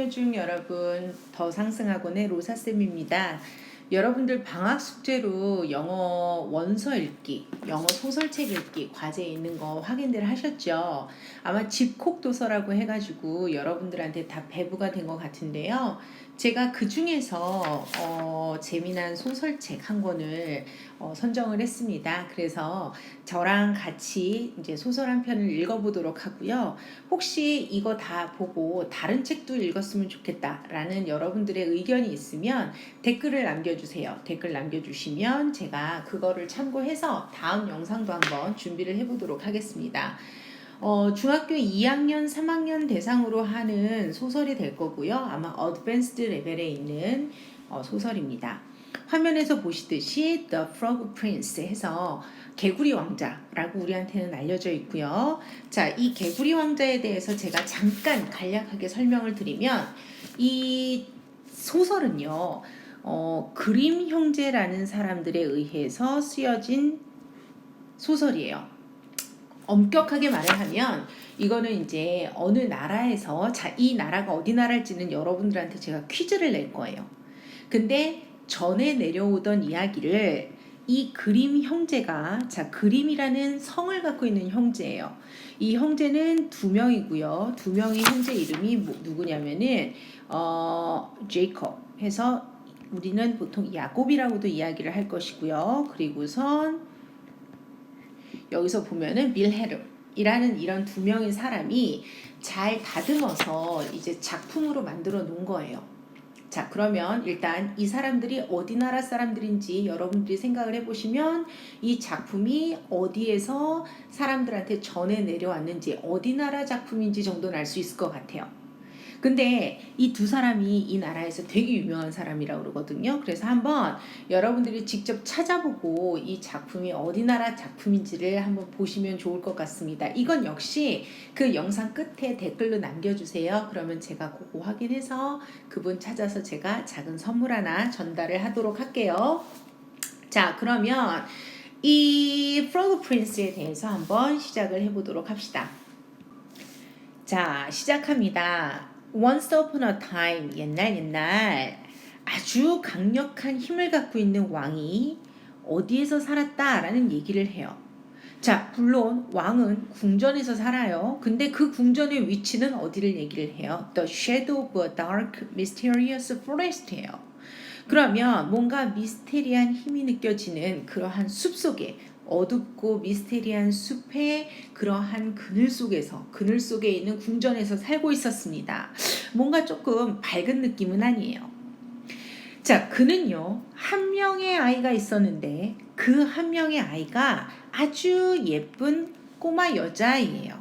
참여 중 여러분, 더 상승학원의 로사쌤입니다. 여러분들 방학 숙제로 영어 원서 읽기, 영어 소설책 읽기 과제에 있는 거 확인들 하셨죠? 아마 집콕 도서라고 해가지고 여러분들한테 다 배부가 된 것 같은데요. 제가 그 중에서 재미난 소설책 한 권을 선정을 했습니다. 그래서 저랑 같이 이제 소설 한 편을 읽어보도록 하고요. 혹시 이거 다 보고 다른 책도 읽었으면 좋겠다라는 여러분들의 의견이 있으면 댓글을 남겨주세요. 댓글 남겨주시면 제가 그거를 참고해서 다음 영상도 한번 준비를 해보도록 하겠습니다. 중학교 2학년, 3학년 대상으로 하는 소설이 될 거고요. 아마 어드밴스드 레벨에 있는 소설입니다. 화면에서 보시듯이 The Frog Prince 해서 개구리 왕자라고 우리한테는 알려져 있고요. 자, 이 개구리 왕자에 대해서 제가 잠깐 간략하게 설명을 드리면 이 소설은요. 그림 형제라는 사람들에 의해서 쓰여진 소설이에요. 엄격하게 말을 하면 이거는 이제 어느 나라에서 이 나라가 어디 나라일지는 여러분들한테 제가 퀴즈를 낼 거예요. 근데 전에 내려오던 이야기를 이 그림 형제가 그림이라는 성을 갖고 있는 형제예요. 이 형제는 두 명이고요. 두 명의 형제 이름이 누구냐면은 제이콥 해서 우리는 보통 야곱이라고도 이야기를 할 것이고요. 그리고선 여기서 보면은 밀헤름이라는 이런 두 명의 사람이 잘 다듬어서 이제 작품으로 만들어 놓은 거예요. 자, 그러면 일단 이 사람들이 어디 나라 사람들인지 여러분들이 생각을 해보시면 이 작품이 어디에서 사람들한테 전해 내려왔는지 어디 나라 작품인지 정도는 알 수 있을 것 같아요. 근데 이 두 사람이 이 나라에서 되게 유명한 사람이라고 그러거든요. 그래서 한번 여러분들이 직접 찾아보고 이 작품이 어디 나라 작품인지를 한번 보시면 좋을 것 같습니다. 이건 역시 그 영상 끝에 댓글로 남겨주세요. 그러면 제가 그거 확인해서 그분 찾아서 제가 작은 선물 하나 전달을 하도록 할게요. 자, 그러면 이 프로그 프린스에 대해서 한번 시작을 해보도록 합시다. 자, 시작합니다. Once upon a time, 옛날 아주 강력한 힘을 갖고 있는 왕이 어디에서 살았다라는 얘기를 해요. 자, 물론 왕은 궁전에서 살아요. 근데 그 궁전의 위치는 어디를 얘기를 해요? The shadow of a dark, mysterious forest예요. 그러면 뭔가 미스테리한 힘이 느껴지는 그러한 숲 속에 어둡고 미스테리한 숲의 그러한 그늘 속에 있는 궁전에서 살고 있었습니다. 뭔가 조금 밝은 느낌은 아니에요. 자, 그는요, 한 명의 아이가 있었는데 그 한 명의 아이가 아주 예쁜 꼬마 여자아이예요.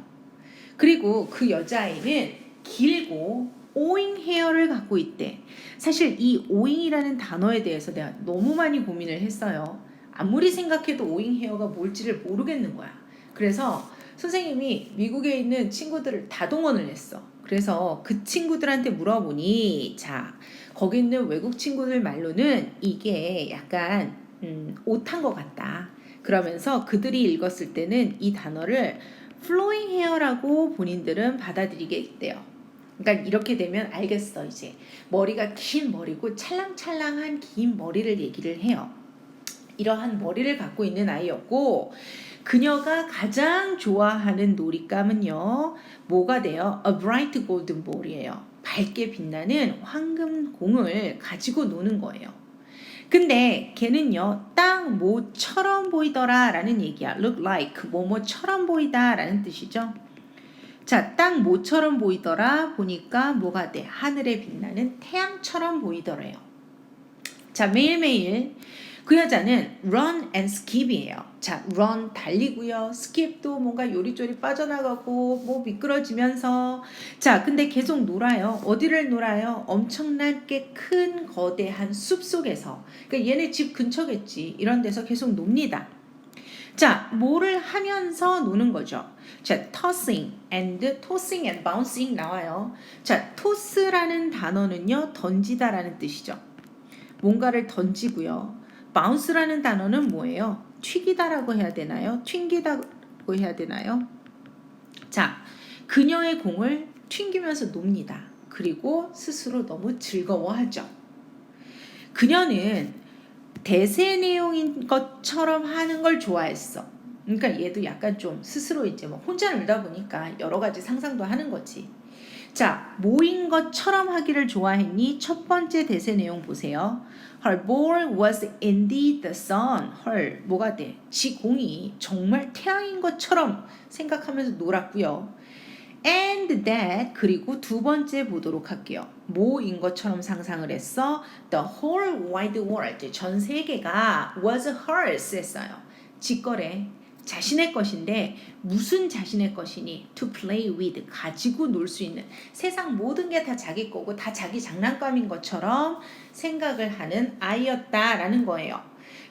그리고 그 여자아이는 길고 오잉 헤어를 갖고 있대. 사실 이 오잉이라는 단어에 대해서 내가 너무 많이 고민을 했어요. 아무리 생각해도 오잉 헤어가 뭘지를 모르겠는 거야. 그래서 선생님이 미국에 있는 친구들을 다 동원을 했어. 그래서 그 친구들한테 물어보니 거기 있는 외국 친구들 말로는 이게 약간 오탄 것 같다. 그러면서 그들이 읽었을 때는 이 단어를 flowing hair라고 본인들은 받아들이겠대요. 그러니까 이렇게 되면 알겠어. 이제 머리가 긴 머리고 찰랑찰랑한 긴 머리를 얘기를 해요. 이러한 머리를 갖고 있는 아이였고 그녀가 가장 좋아하는 놀잇감은요. 뭐가 돼요? A bright golden ball이에요. 밝게 빛나는 황금 공을 가지고 노는 거예요. 근데 걔는요. 딱 뭐처럼 보이더라 라는 얘기야. look like 뭐뭐처럼 보이다 라는 뜻이죠. 자, 딱 뭐처럼 보이더라 보니까 뭐가 돼? 하늘에 빛나는 태양처럼 보이더래요. 자, 매일매일 그 여자는 run and skip이에요. 자, run 달리고요. skip도 뭔가 요리조리 빠져나가고 뭐 미끄러지면서 자, 근데 계속 놀아요. 어디를 놀아요? 엄청나게 큰 거대한 숲속에서. 그러니까 얘네 집 근처겠지. 이런 데서 계속 놉니다. 자, 뭐를 하면서 노는 거죠? 자, tossing and bouncing 나와요. 자, toss라는 단어는요, 던지다라는 뜻이죠. 뭔가를 던지고요. bounce라는 단어는 뭐예요? 튀기다라고 해야 되나요? 튕기다고 해야 되나요? 자, 그녀의 공을 튕기면서 놉니다. 그리고 스스로 너무 즐거워하죠. 그녀는 대세 내용인 것처럼 하는 걸 좋아했어. 그러니까 얘도 약간 좀 스스로 이제 뭐 혼자 놀다 보니까 여러 가지 상상도 하는 거지. 자, 모인 것처럼 하기를 좋아했니? 첫 번째 대세 내용 보세요. Her ball was indeed the sun. Her 뭐가 돼? 지 공이 정말 태양인 것처럼 생각하면서 놀았고요. And that 그리고 두 번째 보도록 할게요. 뭐인 것처럼 상상을 했어? The whole wide world 전 세계가 was hers 했어요. 지 거래. 자신의 것인데 무슨 자신의 것이니? To play with 가지고 놀 수 있는 세상 모든 게 다 자기 거고 다 자기 장난감인 것처럼 생각을 하는 아이였다라는 거예요.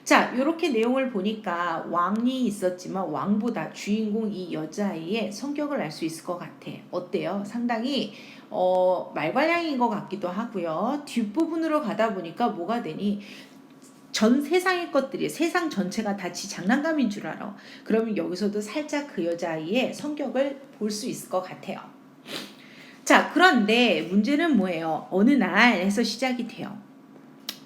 자, 이렇게 내용을 보니까 왕이 있었지만 왕보다 주인공 이 여자아이의 성격을 알 수 있을 것 같아. 어때요? 상당히 말괄량인 것 같기도 하고요. 뒷부분으로 가다 보니까 뭐가 되니? 전 세상의 것들이 세상 전체가 다 지 장난감인 줄 알아. 그러면 여기서도 살짝 그 여자아이의 성격을 볼 수 있을 것 같아요. 자, 그런데 문제는 뭐예요? 어느 날 해서 시작이 돼요.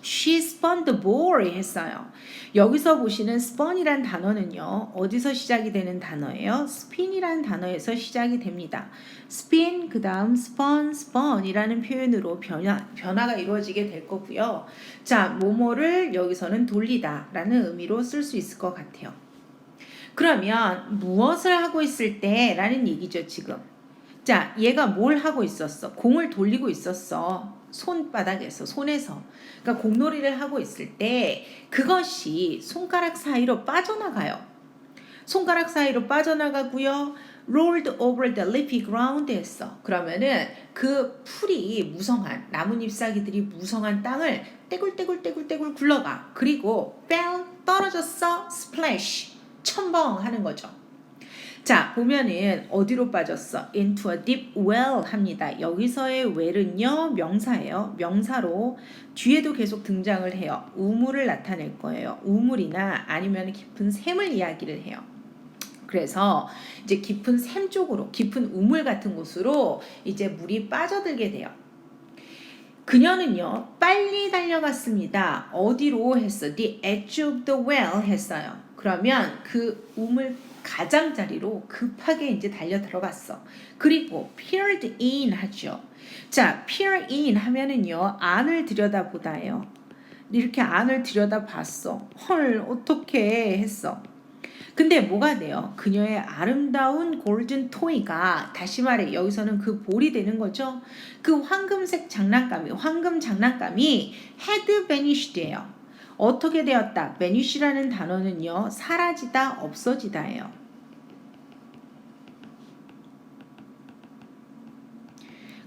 She spun the ball 했어요. 여기서 보시는 spun 이란 단어는요. 어디서 시작이 되는 단어예요? spin이란 단어에서 시작이 됩니다. spin 그 다음 spun 이라는 표현으로 변화가 이루어지게 될 거고요. 자, 뭐뭐를 여기서는 돌리다 라는 의미로 쓸 수 있을 것 같아요. 그러면 무엇을 하고 있을 때 라는 얘기죠 지금. 자, 얘가 뭘 하고 있었어? 공을 돌리고 있었어. 손바닥에서, 손에서. 그러니까 공놀이를 하고 있을 때 그것이 손가락 사이로 빠져나가요. 손가락 사이로 빠져나가고요. rolled over the leafy ground 했어. 그러면은 그 풀이 무성한 나뭇잎 사기들이 무성한 땅을 떼굴떼굴 굴러가. 그리고 fell 떨어졌어. splash 첨벙 하는 거죠. 자, 보면은 어디로 빠졌어? into a deep well 합니다. 여기서의 well은요 명사예요. 명사로 뒤에도 계속 등장을 해요. 우물을 나타낼 거예요. 우물이나 아니면 깊은 샘을 이야기를 해요. 그래서 이제 깊은 샘 쪽으로, 깊은 우물 같은 곳으로 이제 물이 빠져들게 돼요. 그녀는요 빨리 달려갔습니다. 어디로 했어? The edge of the well 했어요. 그러면 그 우물 가장자리로 급하게 이제 달려 들어갔어. 그리고 peered in 하죠. 자, peer in 하면은요 안을 들여다보다예요. 이렇게 안을 들여다봤어. 헐 어떻게 했어. 근데 뭐가 돼요? 그녀의 아름다운 골든 토이가 다시 말해 여기서는 그 볼이 되는 거죠. 그 황금색 장난감이 황금 장난감이 had vanished예요. 어떻게 되었다? vanish라는 단어는요 사라지다, 없어지다예요.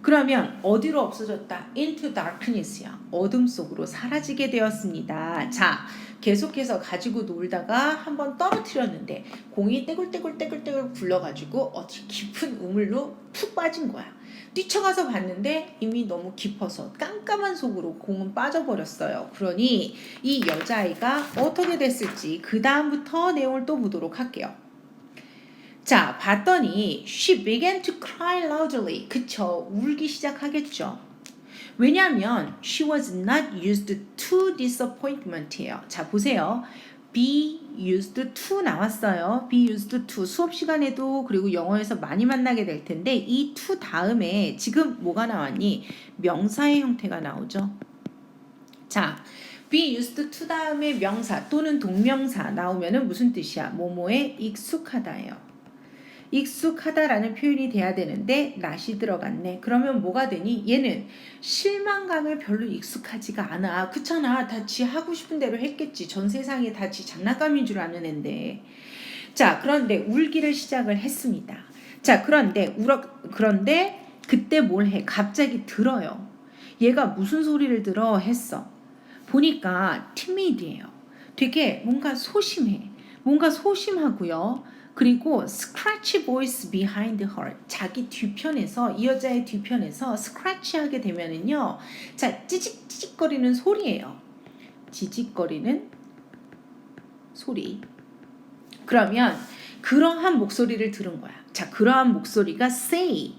그러면 어디로 없어졌다? into darkness야. 어둠 속으로 사라지게 되었습니다. 자, 계속해서 가지고 놀다가 한번 떨어뜨렸는데 공이 떼굴떼굴 굴러가지고 어디 깊은 우물로 푹 빠진 거야. 뛰쳐가서 봤는데 이미 너무 깊어서 깜깜한 속으로 공은 빠져버렸어요. 그러니 이 여자아이가 어떻게 됐을지 그 다음부터 내용을 또 보도록 할게요. 자, 봤더니 she began to cry loudly. 그쵸, 울기 시작하겠죠. 왜냐하면 she was not used to disappointment예요. 자, 보세요. be used to 나왔어요. be used to 수업 시간에도 그리고 영어에서 많이 만나게 될 텐데 이 to 다음에 지금 뭐가 나왔니? 명사의 형태가 나오죠. 자, be used to 다음에 명사 또는 동명사 나오면은 무슨 뜻이야? 뭐뭐에 익숙하다예요. 익숙하다라는 표현이 돼야 되는데 not이 들어갔네. 그러면 뭐가 되니? 얘는 실망감에 별로 익숙하지가 않아. 그렇잖아. 다 지 하고 싶은 대로 했겠지. 전 세상에 다 지 장난감인 줄 아는 앤데. 자, 그런데 울기를 시작을 했습니다. 자, 그런데 그때 뭘 해? 갑자기 들어요. 얘가 무슨 소리를 들어 했어. 보니까 timid이에요. 되게 뭔가 소심해. 뭔가 소심하고요. 그리고 scratch voice behind her. 자기 뒤편에서 이 여자의 뒤편에서 scratch 하게 되면은요. 자, 찌직찌직거리는 소리예요. 지직거리는 소리. 그러면 그러한 목소리를 들은 거야. 자, 그러한 목소리가 say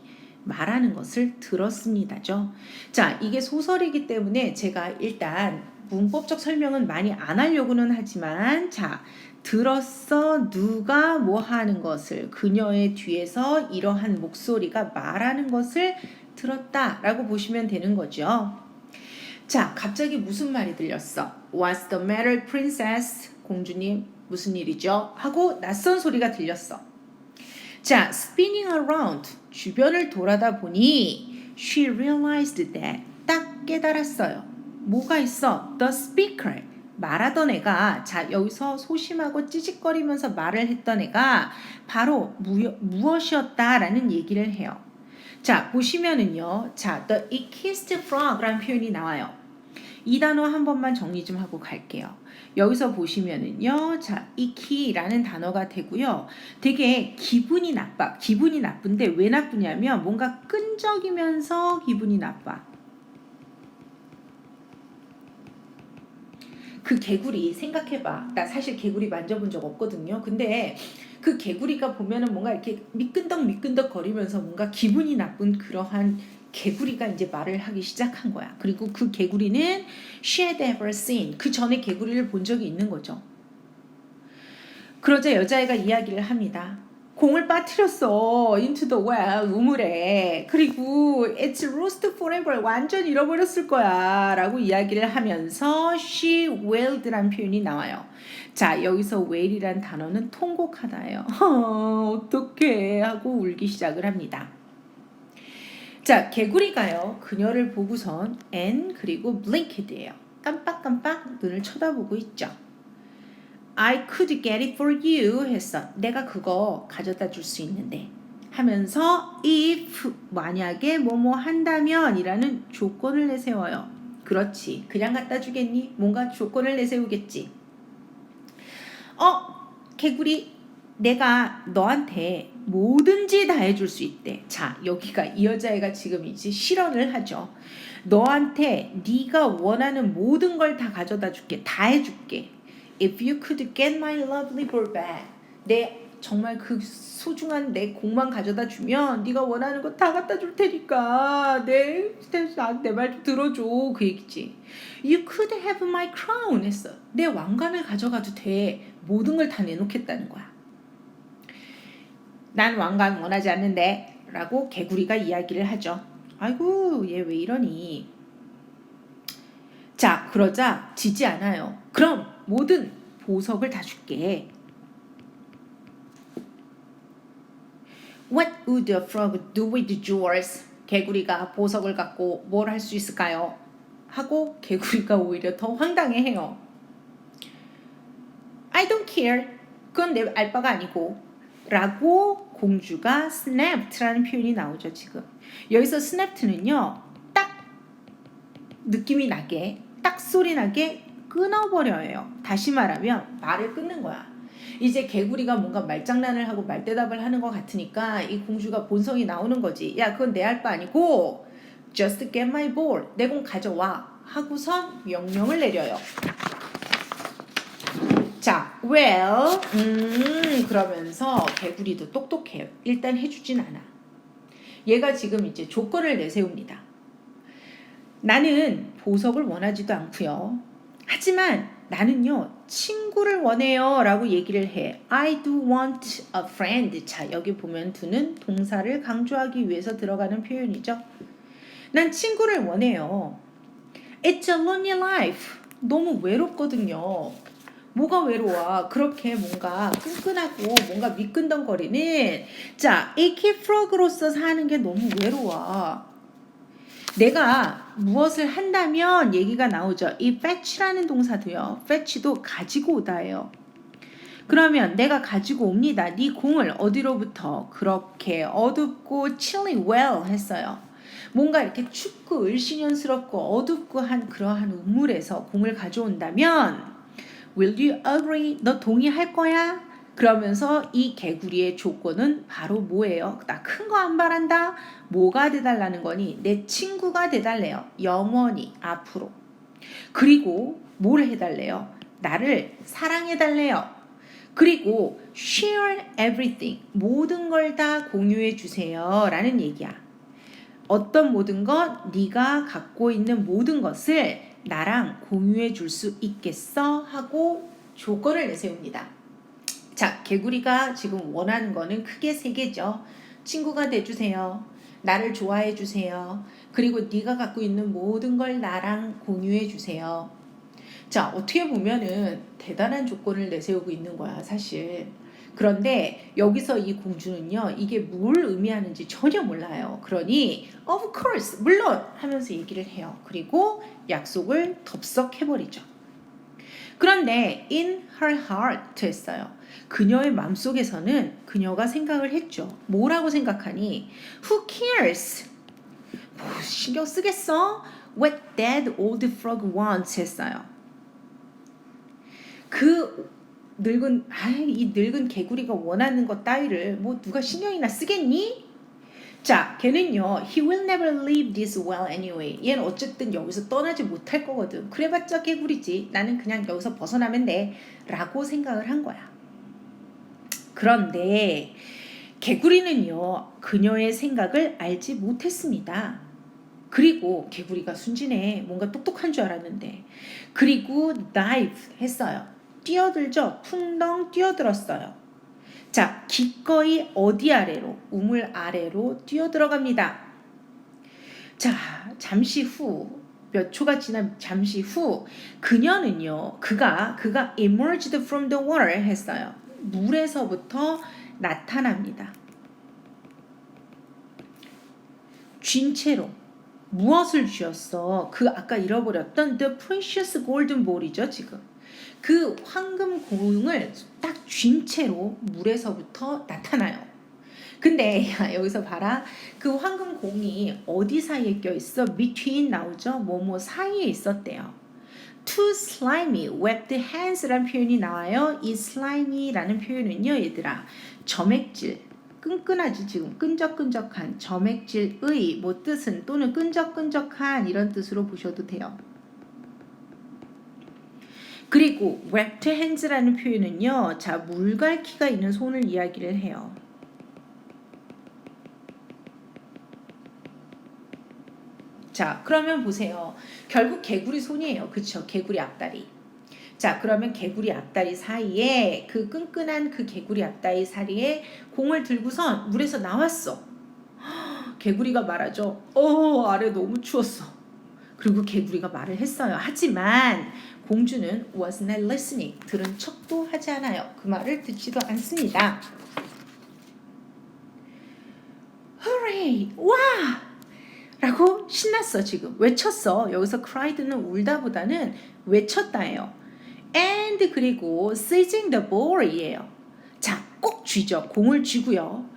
말하는 것을 들었습니다죠. 자, 이게 소설이기 때문에 제가 일단 문법적 설명은 많이 안 하려고는 하지만 자, 들었어 누가 뭐 하는 것을 그녀의 뒤에서 이러한 목소리가 말하는 것을 들었다라고 보시면 되는 거죠. 자, 갑자기 무슨 말이 들렸어? What's the matter, princess? 공주님, 무슨 일이죠? 하고 낯선 소리가 들렸어. 자, spinning around, 주변을 돌아다 보니 she realized that, 딱 깨달았어요. 뭐가 있어? The speaker, 말하던 애가, 자, 여기서 소심하고 찌직거리면서 말을 했던 애가 바로 무엇이었다라는 얘기를 해요. 자, 보시면은요. 자, the it kissed frog라는 표현이 나와요. 이 단어 한 번만 정리 좀 하고 갈게요. 여기서 보시면은요. 자, ick라는 단어가 되고요. 되게 기분이 나빠. 기분이 나쁜데 왜 나쁘냐면 뭔가 끈적이면서 기분이 나빠. 그 개구리 생각해봐. 나 사실 개구리 만져본 적 없거든요. 근데 그 개구리가 보면은 뭔가 이렇게 미끈덕 거리면서 뭔가 기분이 나쁜 그러한 개구리가 이제 말을 하기 시작한 거야. 그리고 그 개구리는 she had ever seen, 그 전에 개구리를 본 적이 있는 거죠. 그러자 여자애가 이야기를 합니다. 공을 빠뜨렸어. into the well, 우물에. 그리고 it's lost forever, 완전 잃어버렸을 거야 라고 이야기를 하면서 she wailed 라는 표현이 나와요. 자, 여기서 wail이란 단어는 통곡하다예요. 어떡해 하고 울기 시작을 합니다. 자, 개구리가요 그녀를 보고선 and 그리고 blinked예요. 깜빡깜빡 눈을 쳐다보고 있죠. I could get it for you 했어. 내가 그거 가져다 줄 수 있는데 하면서 if 만약에 뭐뭐 한다면 이라는 조건을 내세워요. 그렇지. 그냥 갖다 주겠니? 뭔가 조건을 내세우겠지. 개구리 내가 너한테 뭐든지 다 해줄 수 있대. 자, 여기가 이 여자애가 지금 이제 실언을 하죠. 너한테 네가 원하는 모든 걸 다 가져다 줄게. 다 해줄게. If you could get my lovely ball back, 내 정말 그 소중한 내 공만 가져다 주면 네가 원하는 거 다 갖다 줄 테니까 내 말 좀 들어줘 그 얘기지. You could have my crown 했어. 내 왕관을 가져가도 돼. 모든 걸 다 내놓겠다는 거야. 난 왕관 원하지 않는데 라고 개구리가 이야기를 하죠. 아이고 얘 왜 이러니. 자, 그러자 지지 않아요. 그럼 모든 보석을 다 줄게. What would a frog do with jewels? 개구리가 보석을 갖고 뭘 할 수 있을까요? 하고 개구리가 오히려 더 황당해해요. I don't care. 그건 내 알바가 아니고 라고 공주가 snapped라는 표현이 나오죠. 지금 여기서 snapped는요 딱 느낌이 나게 딱 소리 나게 끊어버려요. 다시 말하면 말을 끊는 거야. 이제 개구리가 뭔가 말장난을 하고 말대답을 하는 것 같으니까 이 공주가 본성이 나오는 거지. 야, 그건 내 알바 아니고 just get my ball, 내 공 가져와 하고선 명령을 내려요. 자, well, 그러면서 개구리도 똑똑해요. 일단 해주진 않아. 얘가 지금 이제 조건을 내세웁니다. 나는 보석을 원하지도 않고요. 하지만 나는요 친구를 원해요 라고 얘기를 해. I do want a friend. 자, 여기 보면 do는 동사를 강조하기 위해서 들어가는 표현이죠. 난 친구를 원해요. It's a lonely life. 너무 외롭거든요. 뭐가 외로워? 그렇게 뭔가 끈끈하고 뭔가 미끈덩거리는 자, 에키 프로그로서 사는 게 너무 외로워. 내가 무엇을 한다면 얘기가 나오죠. 이 fetch라는 동사도요. fetch도 가지고 오다예요. 그러면 내가 가지고 옵니다. 네 공을 어디로부터? 그렇게 어둡고 chilly well 했어요. 뭔가 이렇게 춥고 을씨년스럽고 어둡고 한 그러한 우물에서 공을 가져온다면 Will you agree? 너 동의할 거야? 그러면서 이 개구리의 조건은 바로 뭐예요? 나 큰 거 안 바란다? 뭐가 돼달라는 거니? 내 친구가 돼달래요. 영원히 앞으로. 그리고 뭘 해달래요? 나를 사랑해달래요. 그리고 share everything. 모든 걸 다 공유해 주세요. 라는 얘기야. 어떤 모든 것? 네가 갖고 있는 모든 것을 나랑 공유해 줄 수 있겠어? 하고 조건을 내세웁니다. 자, 개구리가 지금 원하는 거는 크게 세 개죠. 친구가 돼주세요. 나를 좋아해 주세요. 그리고 네가 갖고 있는 모든 걸 나랑 공유해 주세요. 자, 어떻게 보면은 대단한 조건을 내세우고 있는 거야, 사실. 그런데 여기서 이 공주는요, 이게 뭘 의미하는지 전혀 몰라요. 그러니, of course, 물론 하면서 얘기를 해요. 그리고 약속을 덥석해버리죠. 그런데 in her heart 했어요. 그녀의 마음속에서는 그녀가 생각을 했죠. 뭐라고 생각하니? Who cares? 뭐 신경 쓰겠어? What that old frog wants 했어요. 이 늙은 개구리가 원하는 것 따위를 뭐 누가 신경이나 쓰겠니? 자, 걔는요, he will never leave this well anyway. 얘는 어쨌든 여기서 떠나지 못할 거거든. 그래봤자 개구리지. 나는 그냥 여기서 벗어나면 돼. 라고 생각을 한 거야. 그런데 개구리는요, 그녀의 생각을 알지 못했습니다. 그리고 개구리가 순진해. 뭔가 똑똑한 줄 알았는데. 그리고 dive 했어요. 뛰어들죠. 풍덩 뛰어들었어요. 자, 기꺼이 어디 아래로? 우물 아래로 뛰어들어갑니다. 자, 잠시 후, 몇 초가 지난 잠시 후 그녀는요, 그가 emerged from the water 했어요. 물에서부터 나타납니다. 쥔 채로. 무엇을 쥐었어? 그 아까 잃어버렸던 the precious golden ball이죠, 지금. 그 황금 공을 딱 쥔 채로 물에서부터 나타나요. 근데 여기서 봐라. 그 황금 공이 어디 사이에 껴있어? between 나오죠? 뭐뭐 사이에 있었대요. Two slimy webbed hands라는 표현이 나와요. 이 slimy라는 표현은요, 얘들아, 점액질, 끈끈하지, 지금 끈적끈적한 점액질의 뭐 뜻은 또는 끈적끈적한 이런 뜻으로 보셔도 돼요. 그리고 webbed hands라는 표현은요, 자, 물갈퀴가 있는 손을 이야기를 해요. 자, 그러면 보세요. 결국 개구리 손이에요. 그쵸? 개구리 앞다리. 자, 그러면 개구리 앞다리 사이에 그 끈끈한 그 개구리 앞다리 사이에 공을 들고선 물에서 나왔어. 개구리가 말하죠. 아래 너무 추웠어. 그리고 개구리가 말을 했어요. 하지만 공주는 was not listening. 들은 척도 하지 않아요. 그 말을 듣지도 않습니다. Hooray! 와! 라고 신났어. 지금 외쳤어. 여기서 cried는 울다보다는 외쳤다예요. And 그리고 seizing the ball이에요. 자, 꼭 쥐죠. 공을 쥐고요.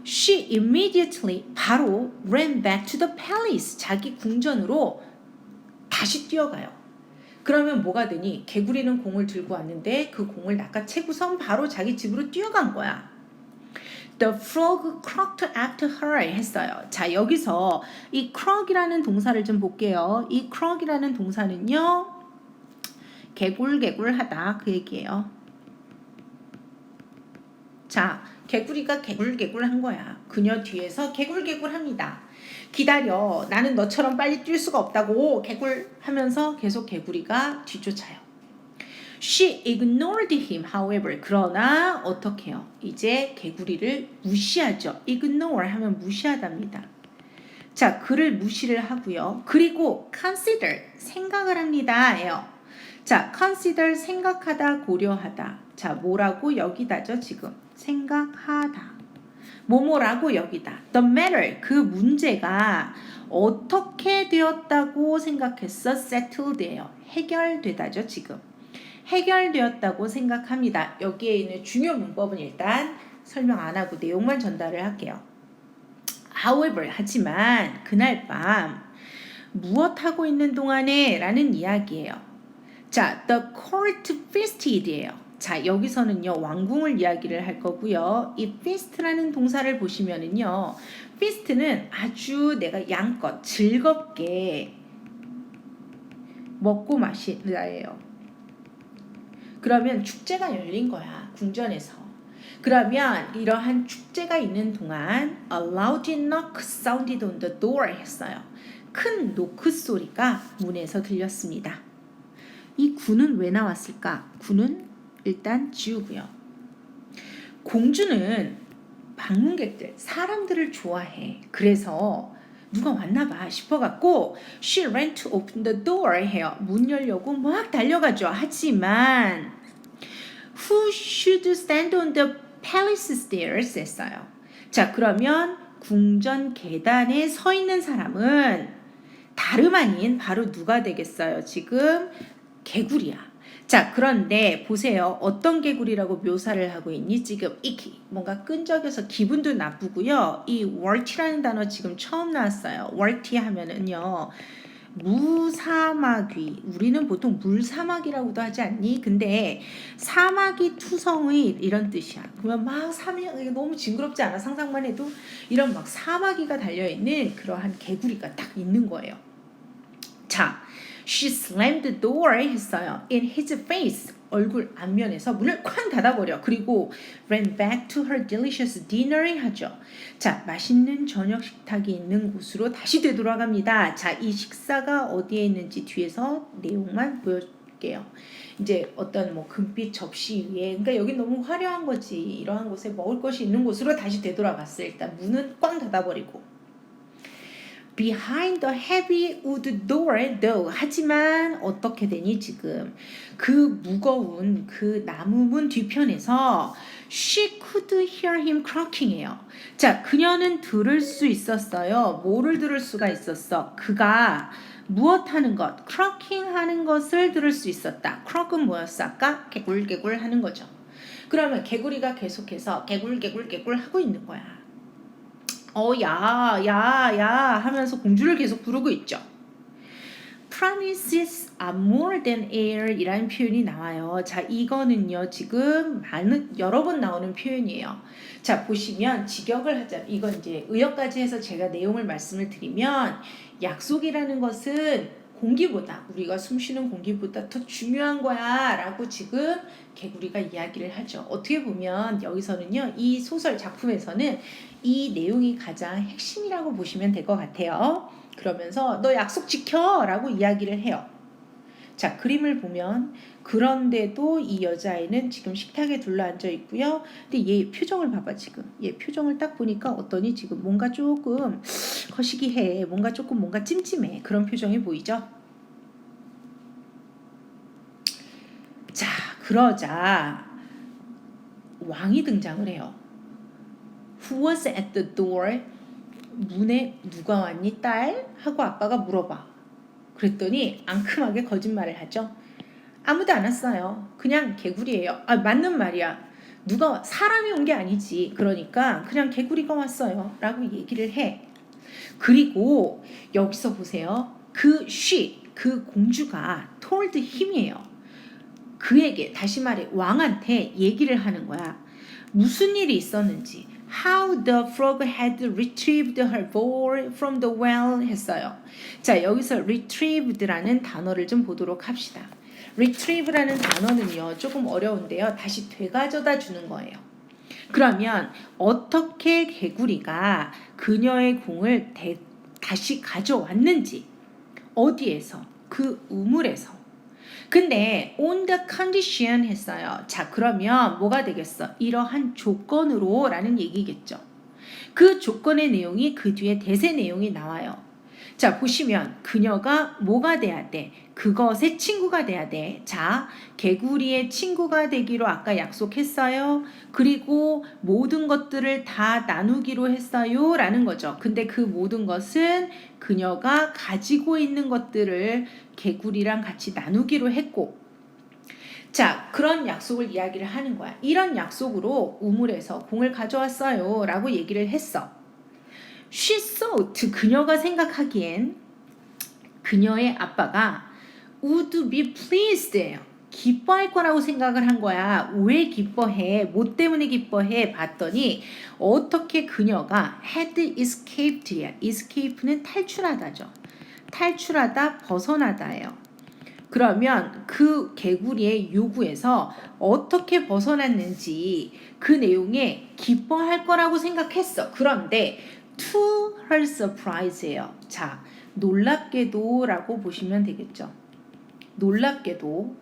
She immediately 바로 ran back to the palace. 자기 궁전으로 다시 뛰어가요. 그러면 뭐가 되니? 개구리는 공을 들고 왔는데 그 공을 낚아채고선 바로 자기 집으로 뛰어간 거야. The frog croaked at her 했어요. 자, 여기서 이 croak이라는 동사를 좀 볼게요. 이 croak이라는 동사는요, 개굴개굴하다 그 얘기예요. 자, 개구리가 개굴개굴한 거야. 그녀 뒤에서 개굴개굴합니다. 기다려. 나는 너처럼 빨리 뛸 수가 없다고 개굴하면서 계속 개구리가 뒤쫓아요. She ignored him, however. 그러나 어떻게 해요? 이제 개구리를 무시하죠. ignore 하면 무시하답니다. 자, 그를 무시를 하고요. 그리고 consider, 생각을 합니다. 예요. 자, consider, 생각하다, 고려하다. 자, 뭐라고? 여기다죠, 지금. 생각하다. 뭐뭐라고 여기다. The matter, 그 문제가 어떻게 되었다고 생각했어? settled예요. 해결되다죠, 지금. 해결되었다고 생각합니다. 여기에 있는 중요 문법은 일단 설명 안 하고 내용만 전달을 할게요. However, 하지만 그날 밤 무엇하고 있는 동안에 라는 이야기예요. 자, the court feasted예요. 자, 여기서는요, 왕궁을 이야기를 할 거고요. 이 feast라는 동사를 보시면은요, feast는 아주 내가 양껏 즐겁게 먹고 마시다예요. 그러면 축제가 열린 거야, 궁전에서. 그러면 이러한 축제가 있는 동안 a loud knock sounded on the door 했어요. 큰 노크 소리가 문에서 들렸습니다. 이 군은 왜 나왔을까? 군은 일단 지우고요. 공주는 방문객들, 사람들을 좋아해. 그래서 누가 왔나 봐 싶어갖고 she ran to open the door 해요. 문 열려고 막 달려가죠. 하지만 who should stand on the palace stairs 했어요. 자, 그러면 궁전 계단에 서 있는 사람은 다름 아닌 바로 누가 되겠어요? 지금 개구리야. 자, 그런데 보세요. 어떤 개구리라고 묘사를 하고 있니? 지금 이키 뭔가 끈적여서 기분도 나쁘고요. 이 월티라는 단어 지금 처음 나왔어요. 월티 하면은요. 무사마귀. 우리는 보통 물사마귀라고도 하지 않니? 근데 사마귀 투성의 이런 뜻이야. 그러면 막 사마귀 너무 징그럽지 않아? 상상만 해도 이런 막 사마귀가 달려있는 그러한 개구리가 딱 있는 거예요. 자, she slammed the door 했어요. in his face. 얼굴 앞면에서 문을 쾅 닫아버려. 그리고 ran back to her delicious dinner 하죠. 자, 맛있는 저녁 식탁이 있는 곳으로 다시 되돌아갑니다. 자, 이 식사가 어디에 있는지 뒤에서 내용만 보여줄게요. 이제 어떤 뭐 금빛 접시 위에, 그러니까 여기 너무 화려한 거지. 이러한 곳에 먹을 것이 있는 곳으로 다시 되돌아갔어요. 일단 문은 꽝 닫아버리고. Behind the heavy wood door though. 하지만 어떻게 되니 지금 그 무거운 그 나무 문 뒤편에서 she could hear him croaking해요. 자, 그녀는 들을 수 있었어요. 뭐를 들을 수가 있었어? 그가 무엇 하는 것? croaking 하는 것을 들을 수 있었다. croak은 뭐였어? 아까 개굴개굴 하는 거죠. 그러면 개구리가 계속해서 개굴개굴개굴 하고 있는 거야. 야 하면서 공주를 계속 부르고 있죠. Promises are more than air 이라는 표현이 나와요. 자, 이거는요 지금 여러 번 나오는 표현이에요. 자, 보시면 직역을 하자면 이건 이제 의역까지 해서 제가 내용을 말씀을 드리면 약속이라는 것은 공기보다 우리가 숨쉬는 공기보다 더 중요한 거야 라고 지금 개구리가 이야기를 하죠. 어떻게 보면 여기서는요 이 소설 작품에서는 이 내용이 가장 핵심이라고 보시면 될 것 같아요. 그러면서 너 약속 지켜 라고 이야기를 해요. 자, 그림을 보면 그런데도 이 여자아이는 지금 식탁에 둘러앉아 있고요. 근데 얘 표정을 봐봐. 지금 얘 표정을 딱 보니까 어떠니? 지금 뭔가 조금 거시기해. 뭔가 찜찜해. 그런 표정이 보이죠? 자, 그러자 왕이 등장을 해요. Who was at the door? 문에 누가 왔니 딸? 하고 아빠가 물어봐. 그랬더니 앙큼하게 거짓말을 하죠. 아무도 안 왔어요. 그냥 개구리예요. 아, 맞는 말이야. 누가 사람이 온 게 아니지. 그러니까 그냥 개구리가 왔어요. 라고 얘기를 해. 그리고 여기서 보세요. 그 공주가 told him이에요. 그에게 다시 말해 왕한테 얘기를 하는 거야. 무슨 일이 있었는지. How the frog had retrieved her bowl from the well 했어요. 자, 여기서 retrieved라는 단어를 좀 보도록 합시다. retrieve라는 단어는요 조금 어려운데요. 다시 되가져다 주는 거예요. 그러면 어떻게 개구리가 그녀의 공을 다시 가져왔는지 어디에서? 그 우물에서. 근데 on the condition 했어요. 자, 그러면 뭐가 되겠어? 이러한 조건으로 라는 얘기겠죠. 그 조건의 내용이 그 뒤에 대세 내용이 나와요. 자, 보시면 그녀가 뭐가 돼야 돼? 그것의 친구가 돼야 돼. 자, 개구리의 친구가 되기로 아까 약속했어요. 그리고 모든 것들을 다 나누기로 했어요. 라는 거죠. 근데 그 모든 것은 그녀가 가지고 있는 것들을 개구리랑 같이 나누기로 했고, 자, 그런 약속을 이야기를 하는 거야. 이런 약속으로 우물에서 공을 가져왔어요. 라고 얘기를 했어. She thought, 그녀가 생각하기엔 그녀의 아빠가 would be pleased, 기뻐할 거라고 생각을 한 거야. 왜 기뻐해? 뭐 때문에 기뻐해? 봤더니 어떻게 그녀가 had escaped야. escape는 탈출하다죠. 탈출하다, 벗어나다예요. 그러면 그 개구리의 요구에서 어떻게 벗어났는지 그 내용에 기뻐할 거라고 생각했어. 그런데 to her surprise예요. 자, 놀랍게도 라고 보시면 되겠죠. 놀랍게도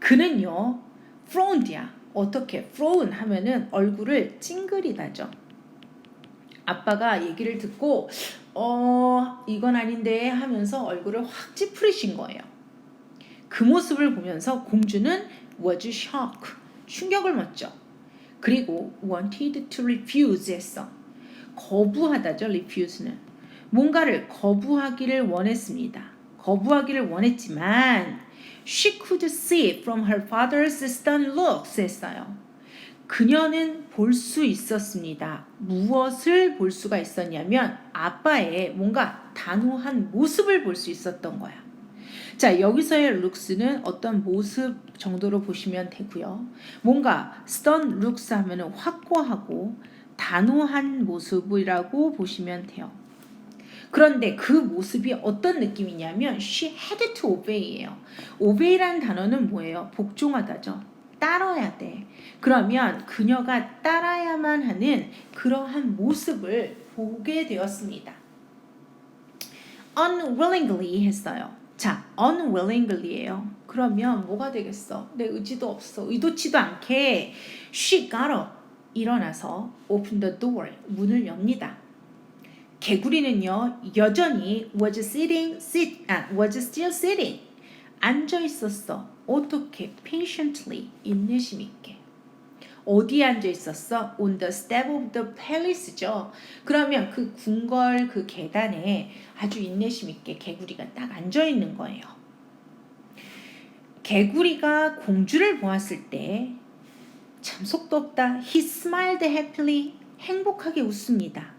그는요 frowned야. 어떻게 frown 하면은 얼굴을 찡그리다죠. 아빠가 얘기를 듣고 이건 아닌데 하면서 얼굴을 확 찌푸리신 거예요. 그 모습을 보면서 공주는 was shocked. 충격을 먹죠. 그리고 wanted to refuse 했어. 거부하다죠. refuse는. 뭔가를 거부하기를 원했습니다. 거부하기를 원했지만 she could see from her father's stern looks 했어요. 그녀는 볼 수 있었습니다. 무엇을 볼 수가 있었냐면 아빠의 뭔가 단호한 모습을 볼 수 있었던 거야. 자, 여기서의 looks는 어떤 모습 정도로 보시면 되고요. 뭔가 stern looks 하면은 확고하고 단호한 모습이라고 보시면 돼요. 그런데 그 모습이 어떤 느낌이냐면 she had to obey예요. obey라는 단어는 뭐예요? 복종하다죠. 따라야 돼. 그러면 그녀가 따라야만 하는 그러한 모습을 보게 되었습니다. unwillingly 했어요. 자, unwillingly예요. 그러면 뭐가 되겠어? 내 의지도 없어. 의도치도 않게 she got up. 일어나서 open the door. 문을 엽니다. 개구리는요 여전히 was still sitting 앉아 있었어. 어떻게? patiently 인내심 있게. 어디에 앉아 있었어? on the step of the palace죠. 그러면 그 궁궐 그 계단에 아주 인내심 있게 개구리가 딱 앉아 있는 거예요. 개구리가 공주를 보았을 때 참 속도 없다. He smiled happily. 행복하게 웃습니다.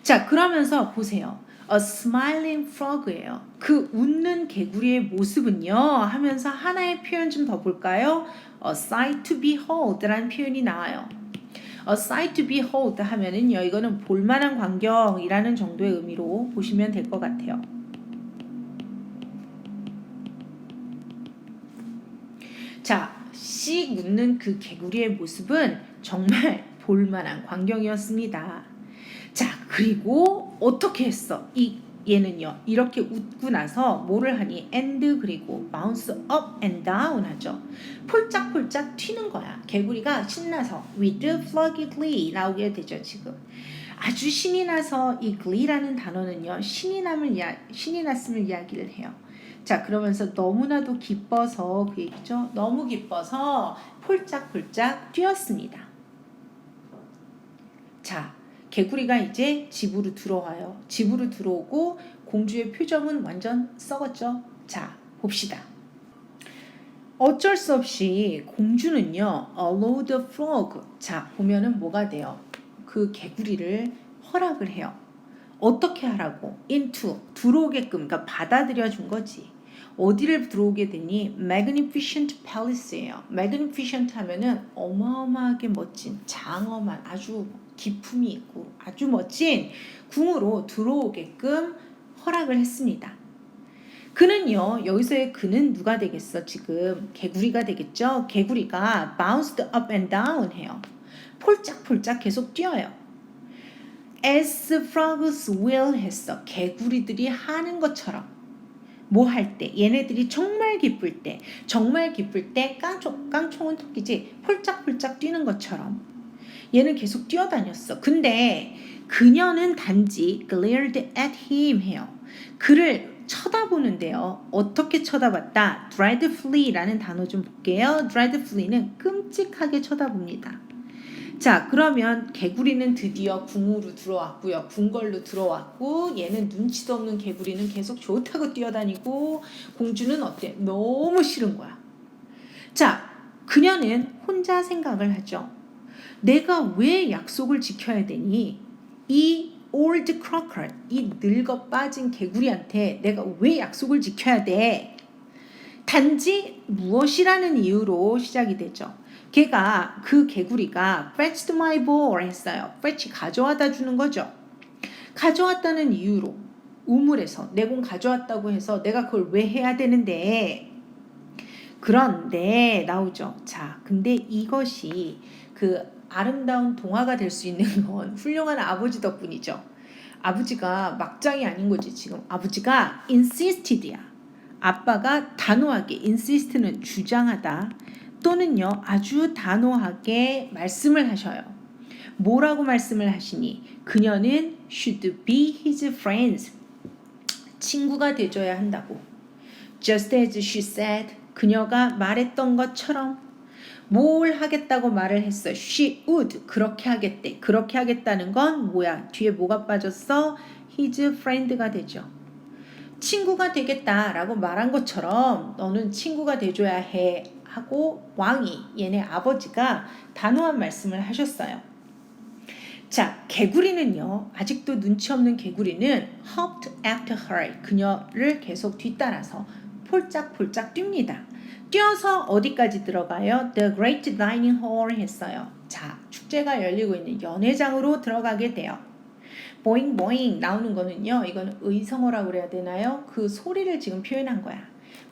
자, 그러면서 보세요. A smiling frog예요. 그 웃는 개구리의 모습은요 하면서 하나의 표현 좀 더 볼까요? A sight to behold라는 표현이 나와요. A sight to behold 하면은요 이거는 볼만한 광경이라는 정도의 의미로 보시면 될 것 같아요. 자, 씩 웃는 그 개구리의 모습은 정말 볼만한 광경이었습니다. 자, 그리고 어떻게 했어? 얘는요 이렇게 웃고 나서 뭐를 하니? and 그리고 bounce up and down 하죠. 폴짝폴짝 튀는 거야. 개구리가 신나서 with froggy glee 나오게 되죠. 지금 아주 신이 나서 이 glee라는 단어는요 신이 났음을 이야기를 해요. 자, 그러면서 너무나도 기뻐서 그 얘기죠. 너무 기뻐서 폴짝폴짝 뛰었습니다. 자, 개구리가 이제 집으로 들어와요. 집으로 들어오고 공주의 표정은 완전 썩었죠. 자, 봅시다. 어쩔 수 없이 공주는요. allow the frog. 자, 보면은 뭐가 돼요? 그 개구리를 허락을 해요. 어떻게 하라고? into. 들어오게끔. 그러니까 받아들여 준 거지. 어디를 들어오게 되니? magnificent palace예요. magnificent 하면은 어마어마하게 멋진, 장엄한, 아주 기품이 있고 아주 멋진 궁으로 들어오게끔 허락을 했습니다. 그는요 여기서의 그는 누가 되겠어? 지금 개구리가 되겠죠. 개구리가 bounced up and down 해요. 폴짝폴짝 계속 뛰어요. as frogs will 했어. 개구리들이 하는 것처럼. 뭐 할 때? 얘네들이 정말 기쁠 때 깡총은 토끼지 폴짝폴짝 뛰는 것처럼 얘는 계속 뛰어다녔어. 근데 그녀는 단지 glared at him 해요. 그를 쳐다보는데요. 어떻게 쳐다봤다? dreadfully라는 단어 좀 볼게요. dreadfully는 끔찍하게 쳐다봅니다. 자, 그러면 개구리는 드디어 궁으로 들어왔고요. 궁궐로 들어왔고 얘는 눈치도 없는 개구리는 계속 좋다고 뛰어다니고 공주는 어때? 너무 싫은 거야. 자, 그녀는 혼자 생각을 하죠. 내가 왜 약속을 지켜야 되니? 이 old crockett, 이 늙어 빠진 개구리한테 내가 왜 약속을 지켜야 돼? 단지 무엇이라는 이유로 시작이 되죠. 그 개구리가 fetched my bowl 했어요. fetch 가져와다 주는 거죠. 가져왔다는 이유로 우물에서 내 공 가져왔다고 해서 내가 그걸 왜 해야 되는데 그런데 나오죠. 자, 근데 이것이 그 아름다운 동화가 될 수 있는 건 훌륭한 아버지 덕분이죠. 아버지가 막장이 아닌 거지. 지금 아버지가 insisted야. 아빠가 단호하게 insist는 주장하다 또는요 아주 단호하게 말씀을 하셔요. 뭐라고 말씀을 하시니? 그녀는 should be his friends. 친구가 되줘야 한다고. Just as she said. 그녀가 말했던 것처럼 뭘 하겠다고 말을 했어. She would. 그렇게 하겠대. 그렇게 하겠다는 건 뭐야? 뒤에 뭐가 빠졌어? His friend가 되죠. 친구가 되겠다라고 말한 것처럼 너는 친구가 돼줘야 해 하고 왕이 얘네 아버지가 단호한 말씀을 하셨어요. 자, 개구리는요. 아직도 눈치 없는 개구리는 hopped after her. 그녀를 계속 뒤따라서 폴짝폴짝 뜁니다. 뛰어서 어디까지 들어가요? The Great Dining Hall 했어요. 자, 축제가 열리고 있는 연회장으로 들어가게 돼요. 보잉 보잉 나오는 거는요. 이거는 의성어라고 그래야 되나요? 그 소리를 지금 표현한 거야.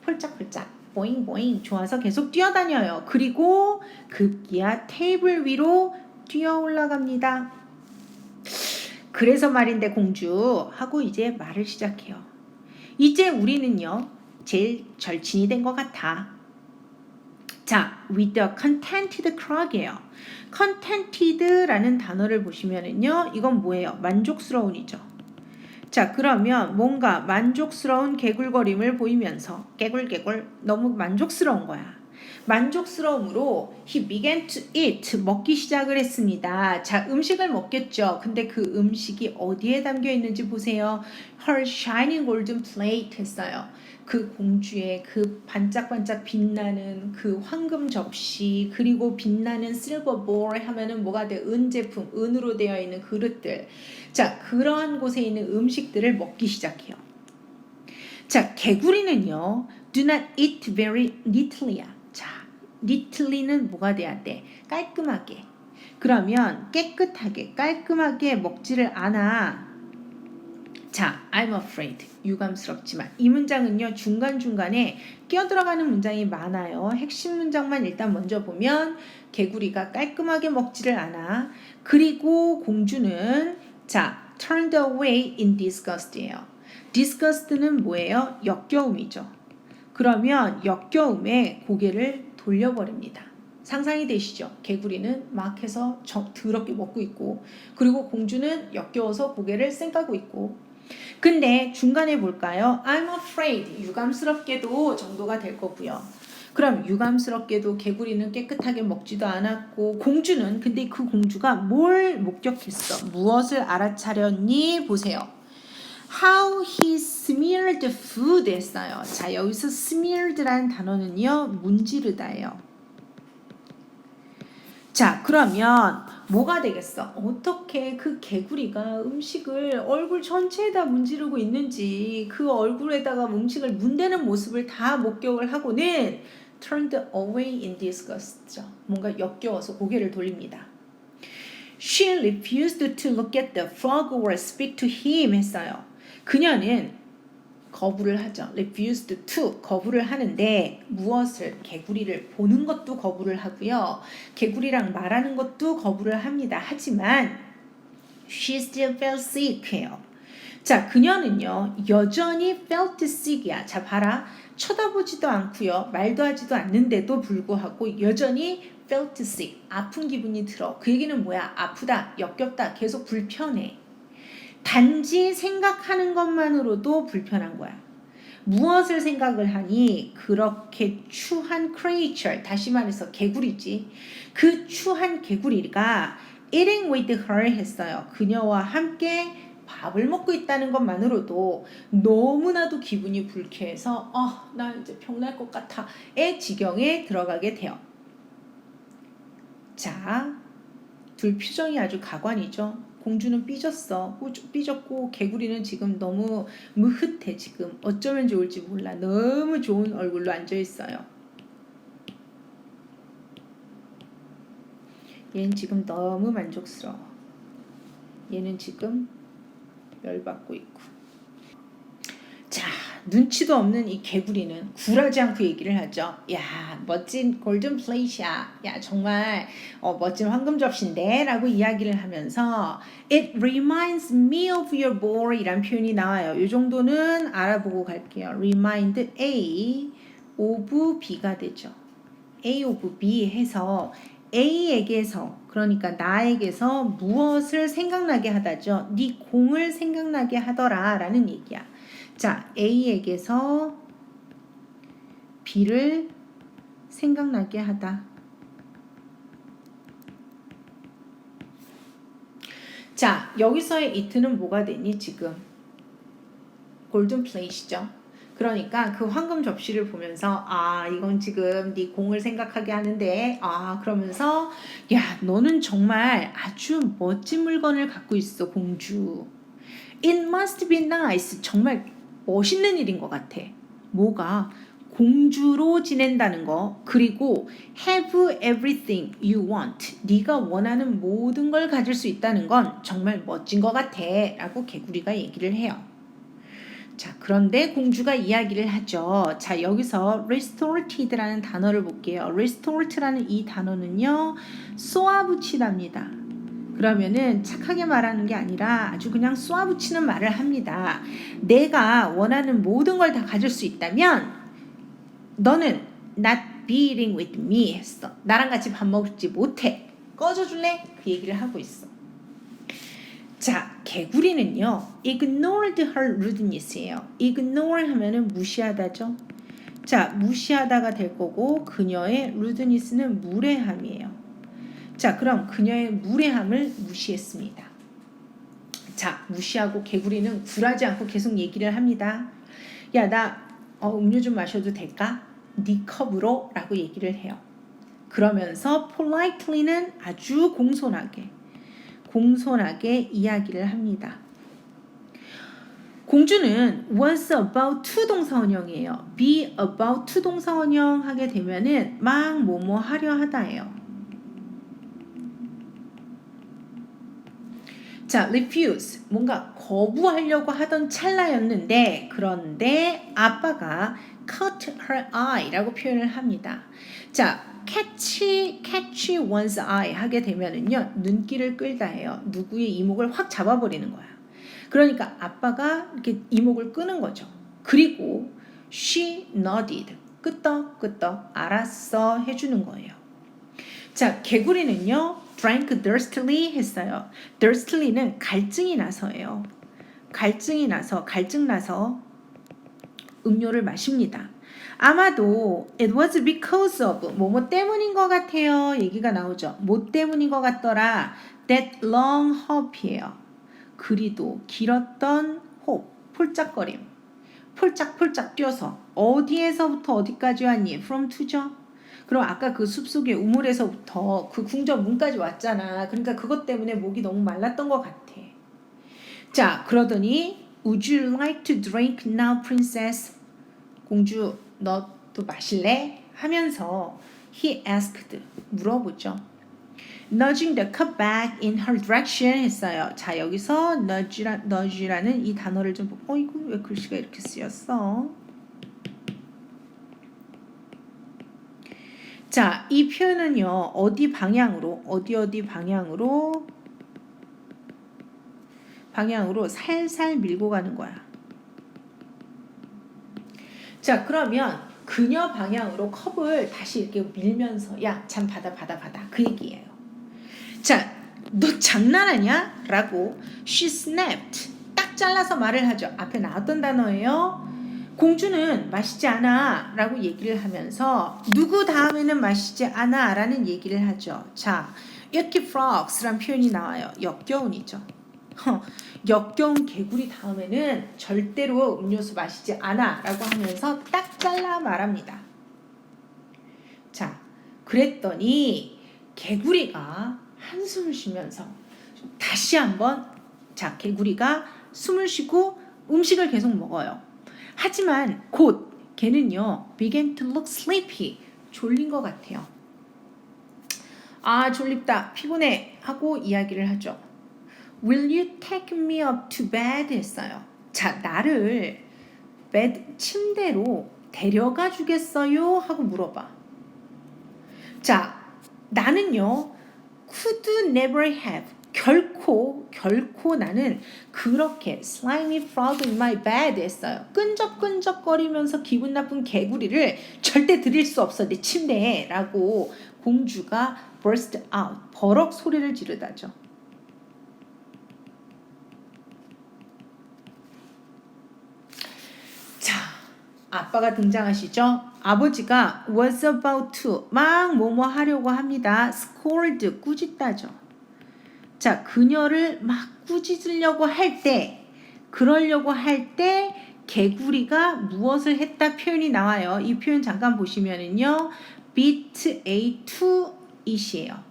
폴짝폴짝 보잉 보잉 좋아서 계속 뛰어다녀요. 그리고 급기야 테이블 위로 뛰어 올라갑니다. 그래서 말인데 공주 하고 이제 말을 시작해요. 이제 우리는요. 제일 절친이 된 것 같아. 자, with a contented crowd이에요. contented라는 단어를 보시면은요. 이건 뭐예요? 만족스러운이죠. 자, 그러면 뭔가 만족스러운 개굴거림을 보이면서 개굴개굴 너무 만족스러운 거야. 만족스러움으로 he began to eat 먹기 시작을 했습니다. 자, 음식을 먹겠죠. 근데 그 음식이 어디에 담겨 있는지 보세요. her shining golden plate 했어요. 그 공주의 그 반짝반짝 빛나는 그 황금 접시 그리고 빛나는 실버 볼 하면은 뭐가 돼? 은 제품, 은으로 되어 있는 그릇들. 자, 그러한 곳에 있는 음식들을 먹기 시작해요. 자, 개구리는요. do not eat very neatly야. 자, neatly는 뭐가 돼야 돼? 깔끔하게. 그러면 깨끗하게, 깔끔하게 먹지를 않아. 자, I'm afraid. 유감스럽지만 이 문장은요. 중간중간에 끼어들어가는 문장이 많아요. 핵심 문장만 일단 먼저 보면 개구리가 깔끔하게 먹지를 않아. 그리고 공주는 자, turned away in disgust예요. disgust는 뭐예요? 역겨움이죠. 그러면 역겨움에 고개를 돌려버립니다. 상상이 되시죠? 개구리는 막 해서 더럽게 먹고 있고 그리고 공주는 역겨워서 고개를 쌩까고 있고 근데 중간에 볼까요? I'm afraid. 유감스럽게도 정도가 될 거고요. 그럼 유감스럽게도 개구리는 깨끗하게 먹지도 않았고 공주는 근데 그 공주가 뭘 목격했어? 무엇을 알아차렸니? 보세요. How he smeared food 했어요. 자, 여기서 smeared라는 단어는요. 문지르다예요. 자, 그러면 뭐가 되겠어? 어떻게 그 개구리가 음식을 얼굴 전체에다 문지르고 있는지 그 얼굴에다가 음식을 문대는 모습을 다 목격을 하고는 turned away in disgust. 뭔가 역겨워서 고개를 돌립니다. She refused to look at the frog or speak to him 했어요. 그녀는 거부를 하죠. refused to 거부를 하는데 무엇을? 개구리를 보는 것도 거부를 하고요. 개구리랑 말하는 것도 거부를 합니다. 하지만 she still felt sick해요. 자, 그녀는요. 여전히 felt sick이야. 자, 봐라. 쳐다보지도 않고요. 말도 하지도 않는데도 불구하고 여전히 felt sick. 아픈 기분이 들어. 그 얘기는 뭐야? 아프다, 역겹다, 계속 불편해. 단지 생각하는 것만으로도 불편한 거야. 무엇을 생각을 하니? 그렇게 추한 creature, 다시 말해서 개구리지. 그 추한 개구리가 eating with her 했어요. 그녀와 함께 밥을 먹고 있다는 것만으로도 너무나도 기분이 불쾌해서 나 이제 병날 것 같아 의 지경에 들어가게 돼요. 자, 둘 표정이 아주 가관이죠. 공주는 삐졌어. 삐졌고 개구리는 지금 너무 무흐해. 지금 어쩌면 좋을지 몰라. 너무 좋은 얼굴로 앉아있어요. 얘는 지금 너무 만족스러워. 얘는 지금 열받고 있고. 눈치도 없는 이 개구리는 굴하지 않고 얘기를 하죠. 야, 멋진 골든 플레이트야. 야, 정말 멋진 황금 접시인데 라고 이야기를 하면서 It reminds me of your boy 이란 표현이 나와요. 이 정도는 알아보고 갈게요. Remind A of B가 되죠. A of B 해서 A에게서 그러니까 나에게서 무엇을 생각나게 하다죠. 네 공을 생각나게 하더라 라는 얘기야. 자, A에게서 B를 생각나게 하다. 자, 여기서의 it는 뭐가 되니 지금? 골든 플레이시죠. 그러니까 그 황금 접시를 보면서 이건 지금 네 공을 생각하게 하는데 그러면서 야, 너는 정말 아주 멋진 물건을 갖고 있어, 공주. It must be nice. 정말 멋있는 일인 것 같아. 뭐가? 공주로 지낸다는 거. 그리고 have everything you want. 네가 원하는 모든 걸 가질 수 있다는 건 정말 멋진 것 같아. 라고 개구리가 얘기를 해요. 자, 그런데 공주가 이야기를 하죠. 자, 여기서 restored라는 단어를 볼게요. restored라는 이 단어는요, 쏘아붙이답니다. 그러면은 착하게 말하는 게 아니라 아주 그냥 쏘아붙이는 말을 합니다. 내가 원하는 모든 걸 다 가질 수 있다면 너는 not be eating with me 했어. 나랑 같이 밥 먹지 못해. 꺼져줄래? 그 얘기를 하고 있어. 자, 개구리는요, ignored her rudeness예요. ignore 하면은 무시하다죠. 자, 무시하다가 될 거고 그녀의 rudeness는 무례함이에요. 자, 그럼 그녀의 무례함을 무시했습니다. 자, 무시하고 개구리는 굴하지 않고 계속 얘기를 합니다. 야, 나 음료 좀 마셔도 될까? 네 컵으로 라고 얘기를 해요. 그러면서 politely는 아주 공손하게 이야기를 합니다. 공주는 was about to 동사원형이에요. be about to 동사원형 하게 되면은 막 뭐뭐 하려 하다예요. 자, refuse 뭔가 거부하려고 하던 찰나였는데 그런데 아빠가 caught her eye라고 표현을 합니다. 자, catch one's eye 하게 되면은요 눈길을 끌다 해요. 누구의 이목을 확 잡아버리는 거야. 그러니까 아빠가 이렇게 이목을 끄는 거죠. 그리고 she nodded 끄떡끄떡 알았어 해주는 거예요. 자, 개구리는요 drank thirstily 했어요. thirstily는 갈증이 나서예요. 갈증 나서 음료를 마십니다. 아마도 it was because of 뭐뭐 때문인 것 같아요. 얘기가 나오죠. 뭐 때문인 것 같더라. that long hop이에요. 그리도 길었던 hope, 폴짝거림. 폴짝폴짝 뛰어서 어디에서부터 어디까지 왔니? from to죠. 그럼 아까 그 숲속의 우물에서부터 그 궁전 문까지 왔잖아. 그러니까 그것 때문에 목이 너무 말랐던 것 같아. 자, 그러더니 Would you like to drink now, princess? 공주, 너도 마실래? 하면서 he asked, 물어보죠. Nudging the cup back in her direction 했어요. 자, 여기서 nudge라는 이 단어를 좀 보고 이거 왜 글씨가 이렇게 쓰였어? 자, 이 표현은요. 어디 방향으로 살살 밀고 가는 거야. 자, 그러면 그녀 방향으로 컵을 다시 이렇게 밀면서 야, 잠 받아 그 얘기예요. 자, 너 장난하냐? 라고 she snapped 딱 잘라서 말을 하죠. 앞에 나왔던 단어예요. 공주는 마시지 않아 라고 얘기를 하면서 누구 다음에는 마시지 않아 라는 얘기를 하죠. 자, yucky frogs 라는 표현이 나와요. 역겨운이죠. 역겨운 개구리 다음에는 절대로 음료수 마시지 않아 라고 하면서 딱 잘라 말합니다. 자, 그랬더니 개구리가 한숨을 쉬면서 다시 한번 자, 개구리가 숨을 쉬고 음식을 계속 먹어요. 하지만 곧 걔는요 began to look sleepy 졸린 것 같아요. 아, 졸립다, 피곤해 하고 이야기를 하죠. Will you take me up to bed 했어요. 자, 나를 침대로 데려가 주겠어요? 하고 물어봐. 자, 나는요, could never have. 결코 나는 그렇게 slimy frog in my bed 했어요. 끈적끈적거리면서 기분 나쁜 개구리를 절대 들일 수 없어 내 침대에 라고 공주가 burst out, 버럭 소리를 지르다죠. 자, 아빠가 등장하시죠. 아버지가 was about to 막 뭐뭐 하려고 합니다. scold 꾸짖다죠. 자, 그녀를 막 꾸짖으려고 할 때, 그러려고 할 때 개구리가 무엇을 했다 표현이 나와요. 이 표현 잠깐 보시면은요. beat A to it이에요.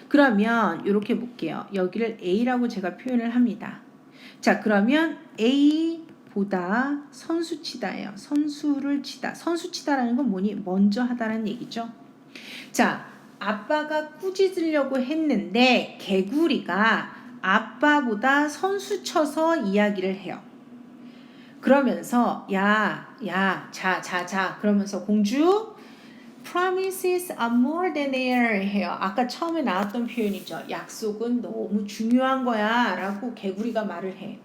그러면 이렇게 볼게요. 여기를 A라고 제가 표현을 합니다. 자, 그러면 A보다 선수치다예요. 선수를 치다. 선수치다라는 건 뭐니? 먼저 하다라는 얘기죠. 자, 아빠가 꾸짖으려고 했는데 개구리가 아빠보다 선수 쳐서 이야기를 해요. 그러면서 자 그러면서 공주 promises are more than air 해요. 아까 처음에 나왔던 표현이죠. 약속은 너무 중요한 거야 라고 개구리가 말을 해.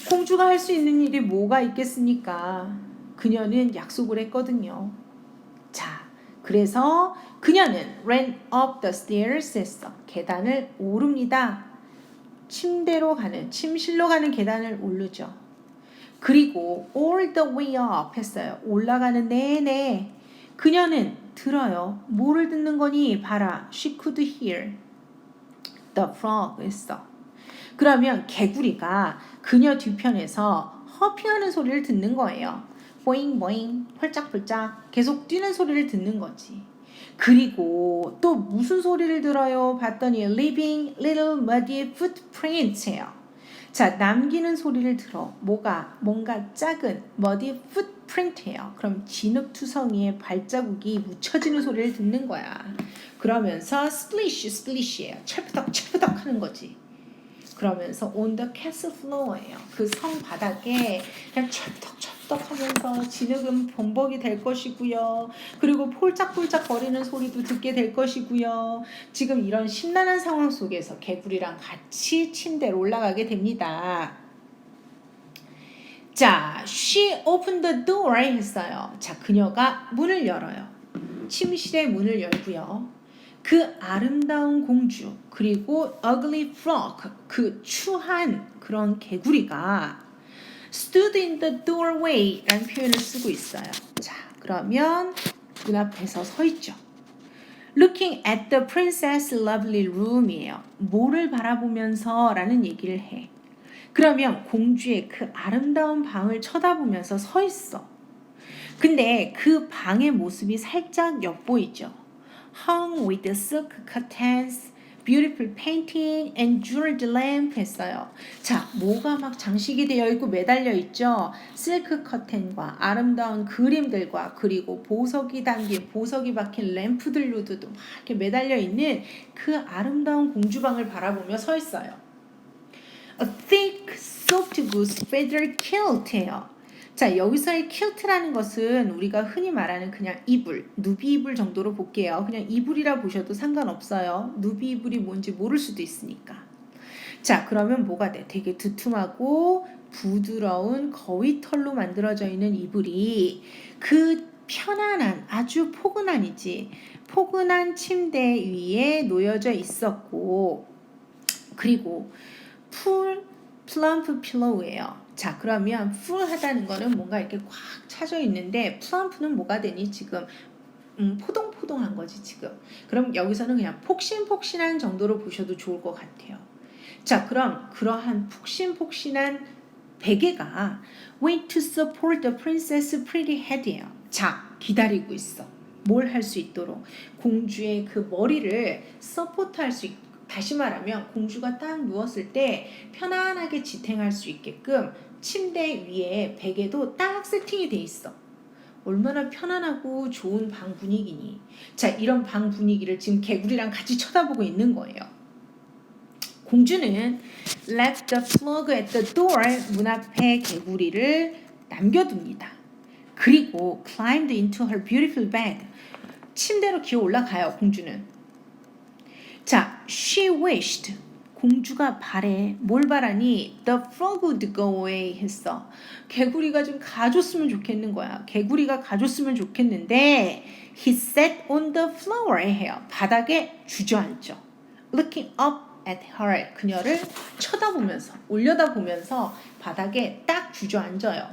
공주가 할 수 있는 일이 뭐가 있겠습니까? 그녀는 약속을 했거든요. 자, 그래서 그녀는 ran up the stairs 했어. 계단을 오릅니다. 침실로 가는 계단을 오르죠. 그리고 all the way up 했어요. 올라가는 내내 그녀는 들어요. 뭐를 듣는 거니? 봐라. She could hear the frog 했어. 그러면 개구리가 그녀 뒤편에서 허핑하는 소리를 듣는 거예요. 보잉 보잉 펄짝펄짝 계속 뛰는 소리를 듣는 거지. 그리고 또 무슨 소리를 들어요? 봤더니 leaving little muddy footprints예요. 자, 남기는 소리를 들어. 뭔가 작은 muddy footprint예요. 그럼 진흙투성이에 발자국이 묻혀지는 소리를 듣는 거야. 그러면서 splish예요. 철푸덕 하는 거지. 그러면서 on the castle floor예요. 그 성 바닥에 그냥 철떡철떡 하면서 진흙은 범벅이 될 것이고요. 그리고 폴짝폴짝 거리는 소리도 듣게 될 것이고요. 지금 이런 심란한 상황 속에서 개구리랑 같이 침대로 올라가게 됩니다. 자, she opened the door 했어요. 자, 그녀가 문을 열어요. 침실의 문을 열고요. 그 아름다운 공주 그리고 ugly frog 그 추한 그런 개구리가 stood in the doorway 라는 표현을 쓰고 있어요. 자, 그러면 문 앞에서 서 있죠. looking at the princess lovely room이에요. 뭐를 바라보면서 라는 얘기를 해. 그러면 공주의 그 아름다운 방을 쳐다보면서 서 있어. 근데 그 방의 모습이 살짝 엿보이죠. hung with silk curtains, beautiful painting and jeweled lamp 했어요. 자, 뭐가 막 장식이 되어 있고 매달려 있죠. 실크 커튼과 아름다운 그림들과 그리고 보석이 박힌 램프들로도 막 이렇게 매달려 있는 그 아름다운 공주방을 바라보며 서 있어요. A thick, soft goose feather quilt예요. 자, 여기서의 kilt라는 것은 우리가 흔히 말하는 그냥 이불, 누비 이불 정도로 볼게요. 그냥 이불이라 보셔도 상관없어요. 누비 이불이 뭔지 모를 수도 있으니까. 자, 그러면 뭐가 돼? 되게 두툼하고 부드러운 거위털로 만들어져 있는 이불이 그 편안한, 아주 포근한 침대 위에 놓여져 있었고, 그리고 플럼프 필로우예요. 자, 그러면 풀하다는 거는 뭔가 이렇게 꽉 차져 있는데 플럼프는 뭐가 되니? 지금 포동포동한 거지 지금. 그럼 여기서는 그냥 폭신폭신한 정도로 보셔도 좋을 것 같아요. 자, 그럼 그러한 폭신폭신한 베개가 wait to support the princess pretty head이에요. 자, 기다리고 있어. 뭘 할 수 있도록 공주의 그 머리를 서포트할 수 있도록. 다시 말하면 공주가 딱 누웠을 때 편안하게 지탱할 수 있게끔 침대 위에 베개도 딱 세팅이 돼 있어. 얼마나 편안하고 좋은 방 분위기니. 자, 이런 방 분위기를 지금 개구리랑 같이 쳐다보고 있는 거예요. 공주는 left the frog at the door. 문 앞에 개구리를 남겨둡니다. 그리고 climbed into her beautiful bed. 침대로 기어 올라가요, 공주는. 자, she wished. 공주가 바래. 뭘 바라니? The frog would go away 했어. 개구리가 좀 가줬으면 좋겠는 거야. 개구리가 가줬으면 좋겠는데 he sat on the floor 해요. 바닥에 주저앉죠. Looking up at her. 그녀를 쳐다보면서, 올려다보면서 바닥에 딱 주저앉아요.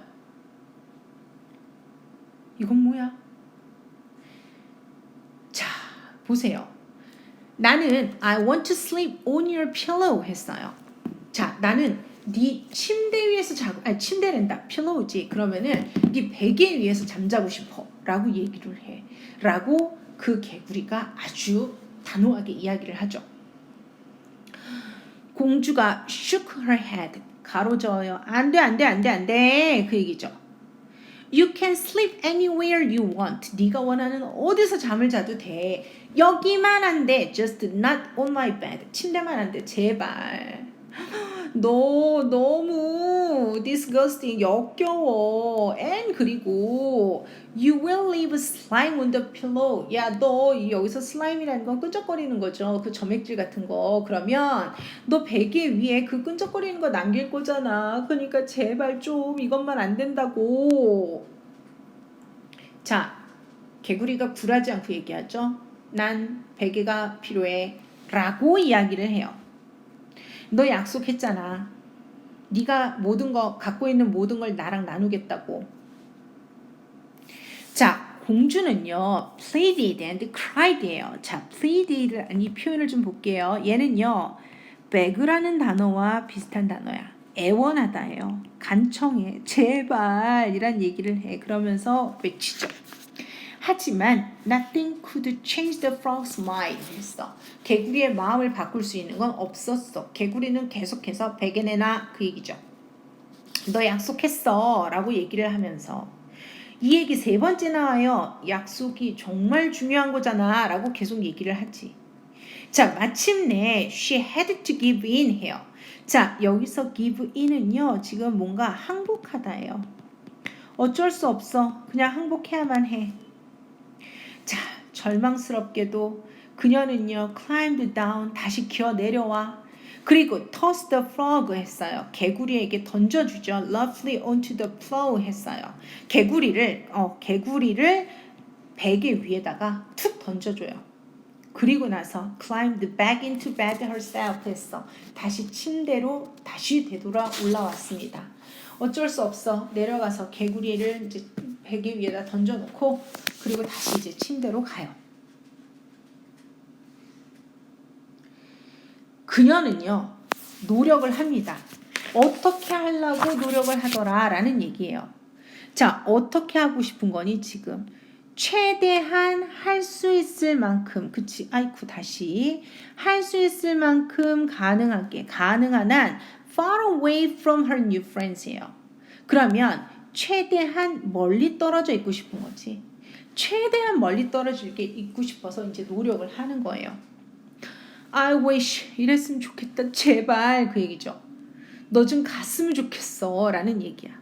이건 뭐야? 자, 보세요. 나는 I want to sleep on your pillow 했어요. 자, 나는 네 침대 위에서 침대랜다. pillow지. 그러면은 네 베개 위에서 잠자고 싶어. 라고 얘기를 해. 라고 그 개구리가 아주 단호하게 이야기를 하죠. 공주가 shook her head. 가로저어요. 안 돼. 그 얘기죠. You can sleep anywhere you want. 네가 원하는 어디서 잠을 자도 돼. 여기만 안 돼. Just not on my bed. 침대만 안 돼. 제발. 너 너무 disgusting. 역겨워. And 그리고 you will leave slime on the pillow. 야, 너 여기서 슬라임이라는 건 끈적거리는 거죠. 그 점액질 같은 거. 그러면 너 베개 위에 그 끈적거리는 거 남길 거잖아. 그러니까 제발 좀 이것만 안 된다고. 자, 개구리가 굴하지 않고 얘기하죠. 난 베개가 필요해. 라고 이야기를 해요. 너 약속했잖아. 네가 모든 거 갖고 있는 모든 걸 나랑 나누겠다고. 자, 공주는요. pleaded and cried예요. 자, pleaded 이 표현을 좀 볼게요. 얘는요. beg라는 단어와 비슷한 단어야. 애원하다예요. 간청해. 제발 이란 얘기를 해. 그러면서 외치죠. 하지만 nothing could change the frog's mind 했어. 개구리의 마음을 바꿀 수 있는 건 없었어. 개구리는 계속해서 베개 내놔 그 얘기죠. 너 약속했어 라고 얘기를 하면서 이 얘기 세 번째 나와요. 약속이 정말 중요한 거잖아 라고 계속 얘기를 하지. 자, 마침내 she had to give in 해요. 자, 여기서 give in은요. 지금 뭔가 항복하다예요. 어쩔 수 없어. 그냥 항복해야만 해. 자, 절망스럽게도 그녀는요. climbed down. 다시 기어 내려와. 그리고 toss the frog 했어요. 개구리에게 던져주죠. roughly onto the floor 했어요. 개구리를 베개 위에다가 툭 던져줘요. 그리고 나서 climbed back into bed herself 했어. 다시 침대로 다시 되돌아 올라왔습니다. 어쩔 수 없어. 내려가서 개구리를 이제 베개 위에다 던져놓고 그리고 다시 이제 침대로 가요. 그녀는요. 노력을 합니다. 어떻게 하려고 노력을 하더라 라는 얘기예요. 자, 어떻게 하고 싶은 거니 지금? 최대한 할 수 있을 만큼 그치 아이쿠 다시 할 수 있을 만큼 가능한 한 far away from her new friends예요. 그러면 최대한 멀리 떨어져 있고 싶은 거지. 최대한 멀리 있고 싶어서 이제 노력을 하는 거예요. I wish 이랬으면 좋겠다. 제발 그 얘기죠. 너 좀 갔으면 좋겠어 라는 얘기야.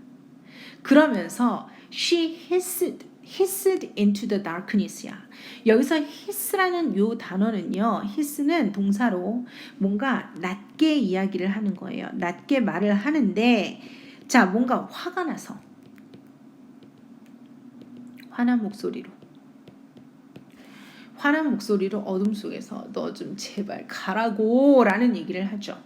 그러면서 she hissed into the darkness야. 여기서 hiss라는 요 단어는요. hiss는 동사로 뭔가 낮게 이야기를 하는 거예요. 낮게 말을 하는데 자, 뭔가 화가 나서 화난 목소리로 어둠 속에서 너 좀 제발 가라고 라는 얘기를 하죠.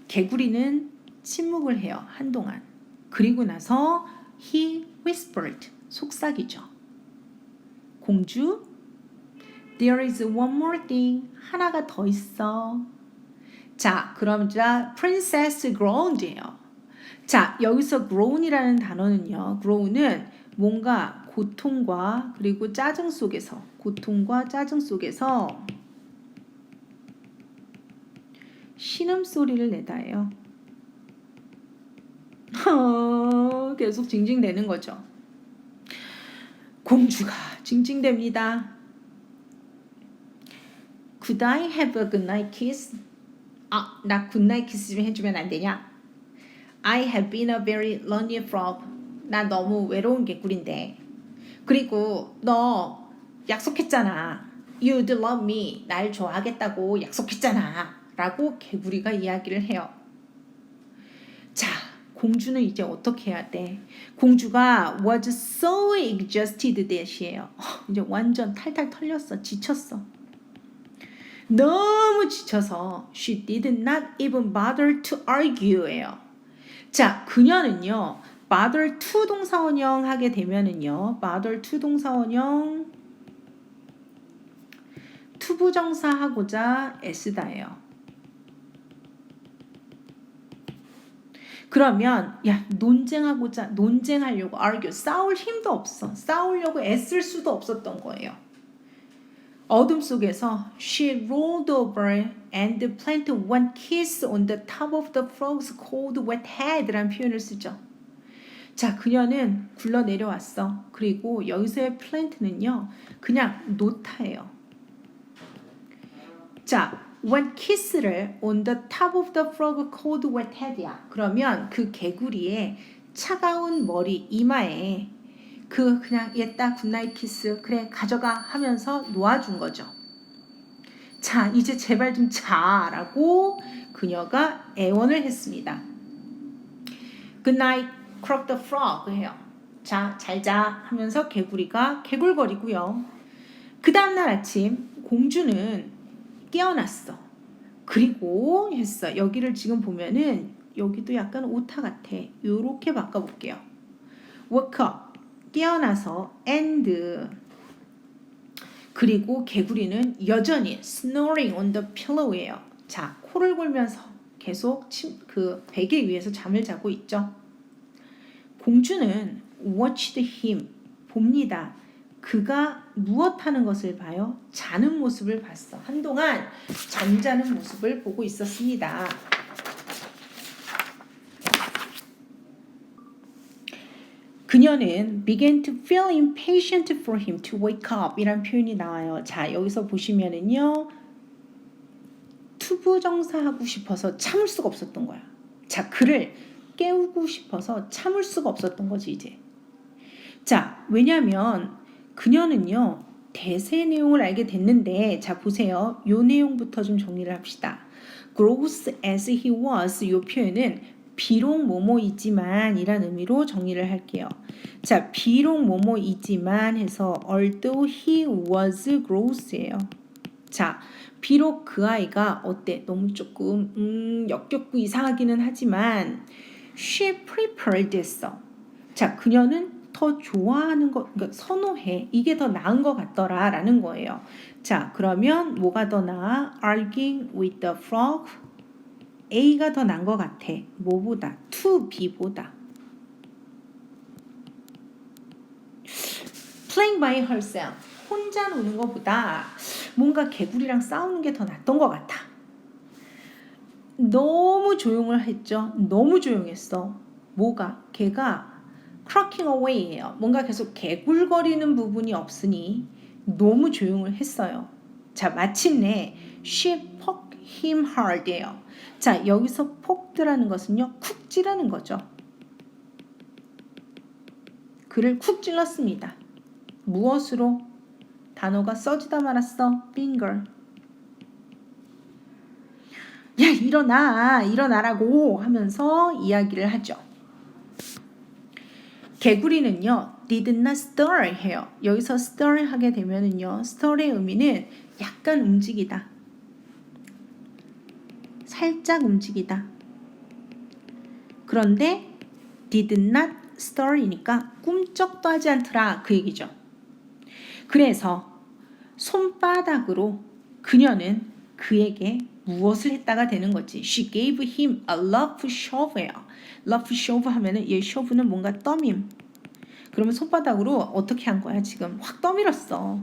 개구리는 침묵을 해요. 한동안. 그리고 나서 he whispered 속삭이죠. 공주 there is one more thing 하나가 더 있어. 자, 그럼 자 princess groaned예요. 자, 여기서 groan이라는 단어는요. groan은 뭔가 고통과 짜증 속에서 신음소리를 내다예요. 계속 징징대는 거죠. 공주가 징징댑니다. Could I have a good night kiss? 아, 나 굿나잇 키스 좀 해주면 안 되냐? I have been a very lonely frog. 나 너무 외로운 개꿀인데. 그리고 너 약속했잖아. You'd love me. 날 좋아하겠다고 약속했잖아. 라고 개구리가 이야기를 해요. 자, 공주는 이제 어떻게 해야 돼? 공주가 was so exhausted that이에요. 이제 완전 탈탈 털렸어. 지쳤어. 너무 지쳐서 she did not even bother to argue예요. 자, 그녀는요. bother to 동사원형 하게 되면은요. bother to 동사원형 투부정사 하고자 애쓰다예요. 그러면 야 논쟁하려고 argue 싸울 힘도 없어. 싸우려고 애쓸 수도 없었던 거예요. 어둠 속에서 she rolled over and planted one kiss on the top of the frog's cold wet head라는 표현을 쓰죠. 자, 그녀는 굴러 내려왔어. 그리고 여기서의 plant는요, 그냥 노타예요. 자, one kiss를 on the top of the frog's cold wet head야. 그러면 그 개구리의 차가운 머리 이마에 그냥 얘다 굿나잇 키스 그래 가져가 하면서 놓아준 거죠. 자, 이제 제발 좀 자라고 그녀가 애원을 했습니다. Good night, croaked the frog 해요. 자, 잘 자 하면서 개구리가 개굴거리고요. 그 다음날 아침 공주는 깨어났어. 그리고 했어. 여기를 지금 보면은 여기도 약간 오타 같아. 요렇게 바꿔볼게요. woke up 깨어나서 and 그리고 개구리는 여전히 snoring on the pillow예요. 자, 코를 골면서 계속 그 베개 위에서 잠을 자고 있죠. 공주는 watched him 봅니다. 그가 무엇하는 것을 봐요? 자는 모습을 봤어. 한동안 잠자는 모습을 보고 있었습니다. 그녀는 began to feel impatient for him to wake up 이란 표현이 나와요. 자, 여기서 보시면은요. 투부정사하고 싶어서 참을 수가 없었던 거야. 자, 그를 깨우고 싶어서 참을 수가 없었던 거지 이제. 자, 왜냐면 그녀는요. 대세 내용을 알게 됐는데 자, 보세요. 요 내용부터 좀 정리를 합시다. grows as he was 요 표현은 비록 뭐뭐이지만 이란 의미로 정리를 할게요. 자, 비록 뭐뭐이지만 해서 although he was gross예요. 자, 비록 그 아이가 어때? 너무 조금 역겹고 이상하기는 하지만 she preferred 했어. 자, 그녀는 더 좋아하는 것, 그러니까 선호해. 이게 더 나은 것 같더라 라는 거예요. 자, 그러면 뭐가 더 나아? arguing with the frog A가 더 나은 것 같아. 뭐보다? to B보다. playing by herself. 혼자 노는 것보다 뭔가 개구리랑 싸우는 게 더 낫던 것 같아. 너무 조용을 했죠. 너무 조용했어. 뭐가? 걔가 croaking away예요. 뭔가 계속 개굴거리는 부분이 없으니 너무 조용을 했어요. 자, 마침내 she poked him hard예요. 자, 여기서 포크라는 것은요. 쿡 찌르는 거죠. 그를 쿡 찔렀습니다. 무엇으로? 단어가 써지다 말았어. finger. 야, 일어나라고 하면서 이야기를 하죠. 개구리는요. did not stir 해요. 여기서 stir 하게 되면은요. stir의 의미는 약간 움직이다. 살짝 움직이다. 그런데 did not stir이니까 꿈쩍도 하지 않더라 그 얘기죠. 그래서 손바닥으로 그녀는 그에게 무엇을 했다가 되는 거지. She gave him a rough shove예요. rough shove 하면은 얘 shove는 뭔가 떠밈. 그러면 손바닥으로 어떻게 한 거야 지금? 확 떠밀었어.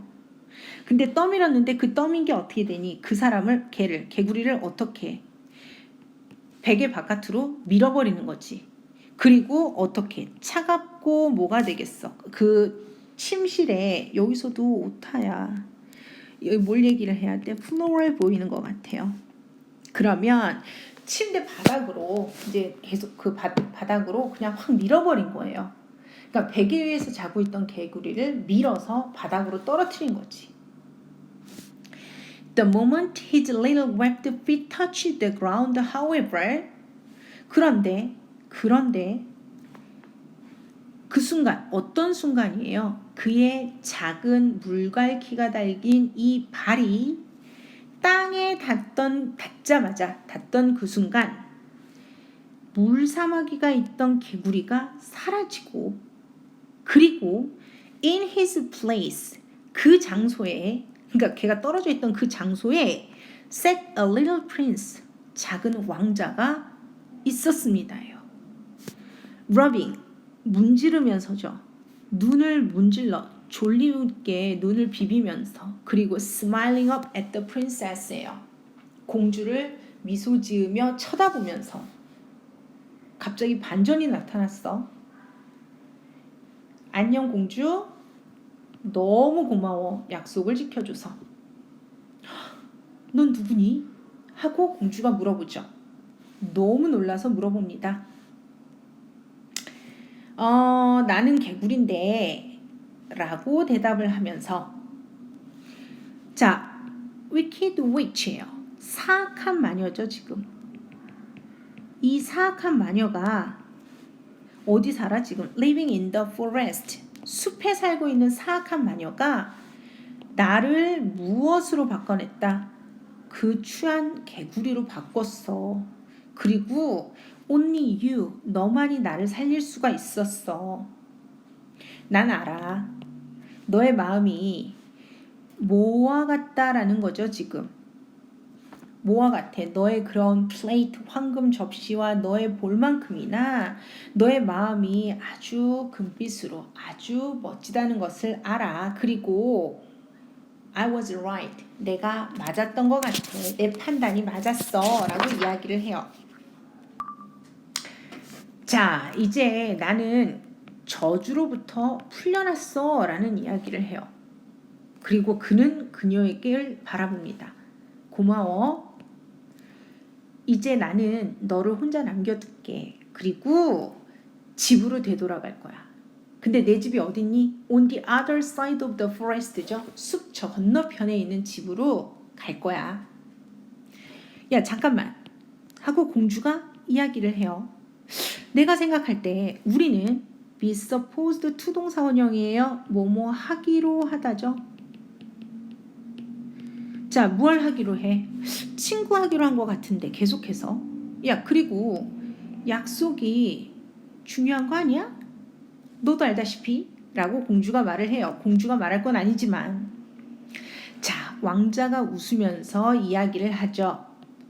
근데 떠밀었는데 그 떠민 게 어떻게 되니? 그 사람을 개구리를 어떻게 베개 바깥으로 밀어버리는 거지. 그리고 어떻게 차갑고 뭐가 되겠어. 그 침실에 여기서도 오타야. 여기 뭘 얘기를 해야 돼? 플로럴 보이는 것 같아요. 그러면 침대 바닥으로 이제 계속 그 바닥으로 그냥 확 밀어버린 거예요. 그러니까 베개 위에서 자고 있던 개구리를 밀어서 바닥으로 떨어뜨린 거지. The moment his little webbed feet touched the ground, however, 그런데 그 순간, 어떤 순간이에요? 그의 작은 물갈퀴가 달긴 이 발이 땅에 닿던 그 순간 물사마귀가 있던 개구리가 사라지고, 그리고 in his place, 그 장소에, 그러니까 걔가 떨어져 있던 그 장소에 sat a little prince, 작은 왕자가 있었습니다요. rubbing, 문지르면서죠. 눈을 문질러 졸리게 눈을 비비면서, 그리고 smiling up at the princess예요. 공주를 미소 지으며 쳐다보면서. 갑자기 반전이 나타났어. 안녕 공주, 너무 고마워, 약속을 지켜줘서. 넌 누구니? 하고 공주가 물어보죠. 너무 놀라서 물어봅니다. 나는 개구리인데 라고 대답을 하면서, 자, wicked witch예요. 사악한 마녀죠. 지금 이 사악한 마녀가 어디 살아? 지금 living in the forest, 숲에 살고 있는 사악한 마녀가 나를 무엇으로 바꿔냈다? 그 추한 개구리로 바꿨어. 그리고 only you, 너만이 나를 살릴 수가 있었어. 난 알아. 너의 마음이 뭐와 같다라는 거죠. 지금 뭐와 같아? 너의 그런 플레이트, 황금 접시와 너의 볼만큼이나 너의 마음이 아주 금빛으로 아주 멋지다는 것을 알아. 그리고 I was right, 내가 맞았던 것 같아. 내 판단이 맞았어 라고 이야기를 해요. 자, 이제 나는 저주로부터 풀려났어 라는 이야기를 해요. 그리고 그는 그녀에게 바라봅니다. 고마워. 이제 나는 너를 혼자 남겨둘게. 그리고 집으로 되돌아갈 거야. 근데 내 집이 어딨니? On the other side of the forest죠. 숲 저 건너편에 있는 집으로 갈 거야. 야, 잠깐만. 하고 공주가 이야기를 해요. 내가 생각할 때 우리는 be supposed to 동사 원형이에요. 뭐뭐 하기로 하다죠. 자, 뭘 하기로 해? 친구 하기로 한 것 같은데 계속해서. 야, 그리고 약속이 중요한 거 아니야? 너도 알다시피 라고 공주가 말을 해요. 공주가 말할 건 아니지만. 자, 왕자가 웃으면서 이야기를 하죠.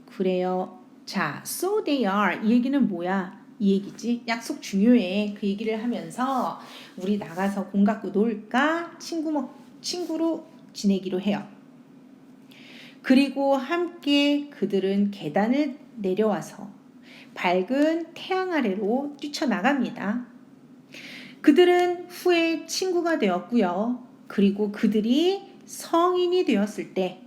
그래요. 자, so they are. 이 얘기는 뭐야? 이 얘기지. 약속 중요해. 그 얘기를 하면서 우리 나가서 공 갖고 놀까? 친구로 지내기로 해요. 그리고 함께 그들은 계단을 내려와서 밝은 태양 아래로 뛰쳐나갑니다. 그들은 후에 친구가 되었고요. 그리고 그들이 성인이 되었을 때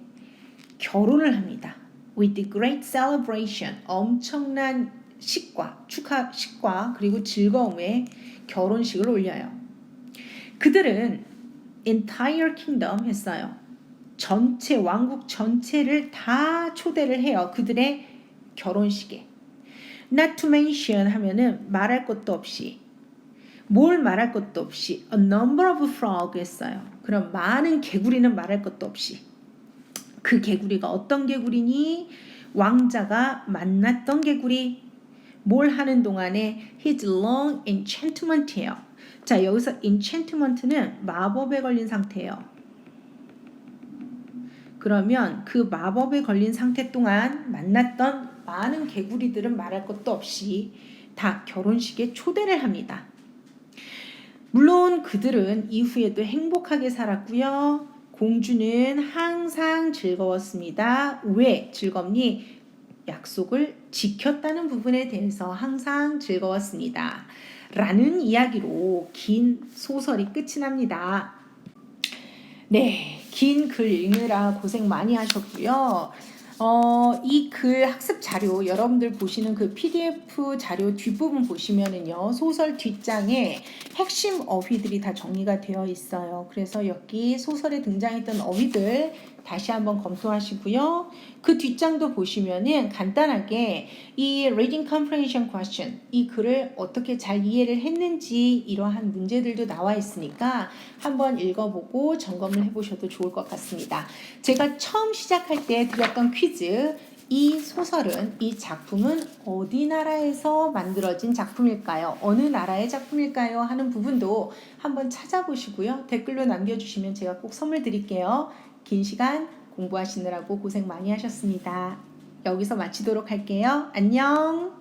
결혼을 합니다. With the great celebration, 엄청난 축하식과 그리고 즐거움의 결혼식을 올려요. 그들은 entire kingdom 했어요. 전체 왕국 전체를 다 초대를 해요. 그들의 결혼식에. Not to mention 하면은 말할 것도 없이, 뭘 말할 것도 없이 a number of frog 했어요. 그럼 많은 개구리는 말할 것도 없이. 그 개구리가 어떤 개구리니? 왕자가 만났던 개구리. 뭘 하는 동안에 his long enchantment예요. 자, 여기서 enchantment는 마법에 걸린 상태예요. 그러면 그 마법에 걸린 상태 동안 만났던 많은 개구리들은 말할 것도 없이 다 결혼식에 초대를 합니다. 물론 그들은 이후에도 행복하게 살았고요. 공주는 항상 즐거웠습니다. 왜 즐겁니? 약속을 지켰다는 부분에 대해서 항상 즐거웠습니다. 라는 이야기로 긴 소설이 끝이 납니다. 네, 긴 글 읽느라 고생 많이 하셨고요. 이 글 학습 자료 여러분들 보시는 그 PDF 자료 뒷부분 보시면은요. 소설 뒷장에 핵심 어휘들이 다 정리가 되어 있어요. 그래서 여기 소설에 등장했던 어휘들 다시 한번 검토하시고요. 그 뒷장도 보시면은 간단하게 이 Reading Comprehension Question 이 글을 어떻게 잘 이해를 했는지 이러한 문제들도 나와 있으니까 한번 읽어보고 점검을 해보셔도 좋을 것 같습니다. 제가 처음 시작할 때 드렸던 퀴즈 이 소설은 이 작품은 어디 나라에서 만들어진 작품일까요? 어느 나라의 작품일까요? 하는 부분도 한번 찾아보시고요. 댓글로 남겨주시면 제가 꼭 선물 드릴게요. 긴 시간 공부하시느라고 고생 많이 하셨습니다. 여기서 마치도록 할게요. 안녕.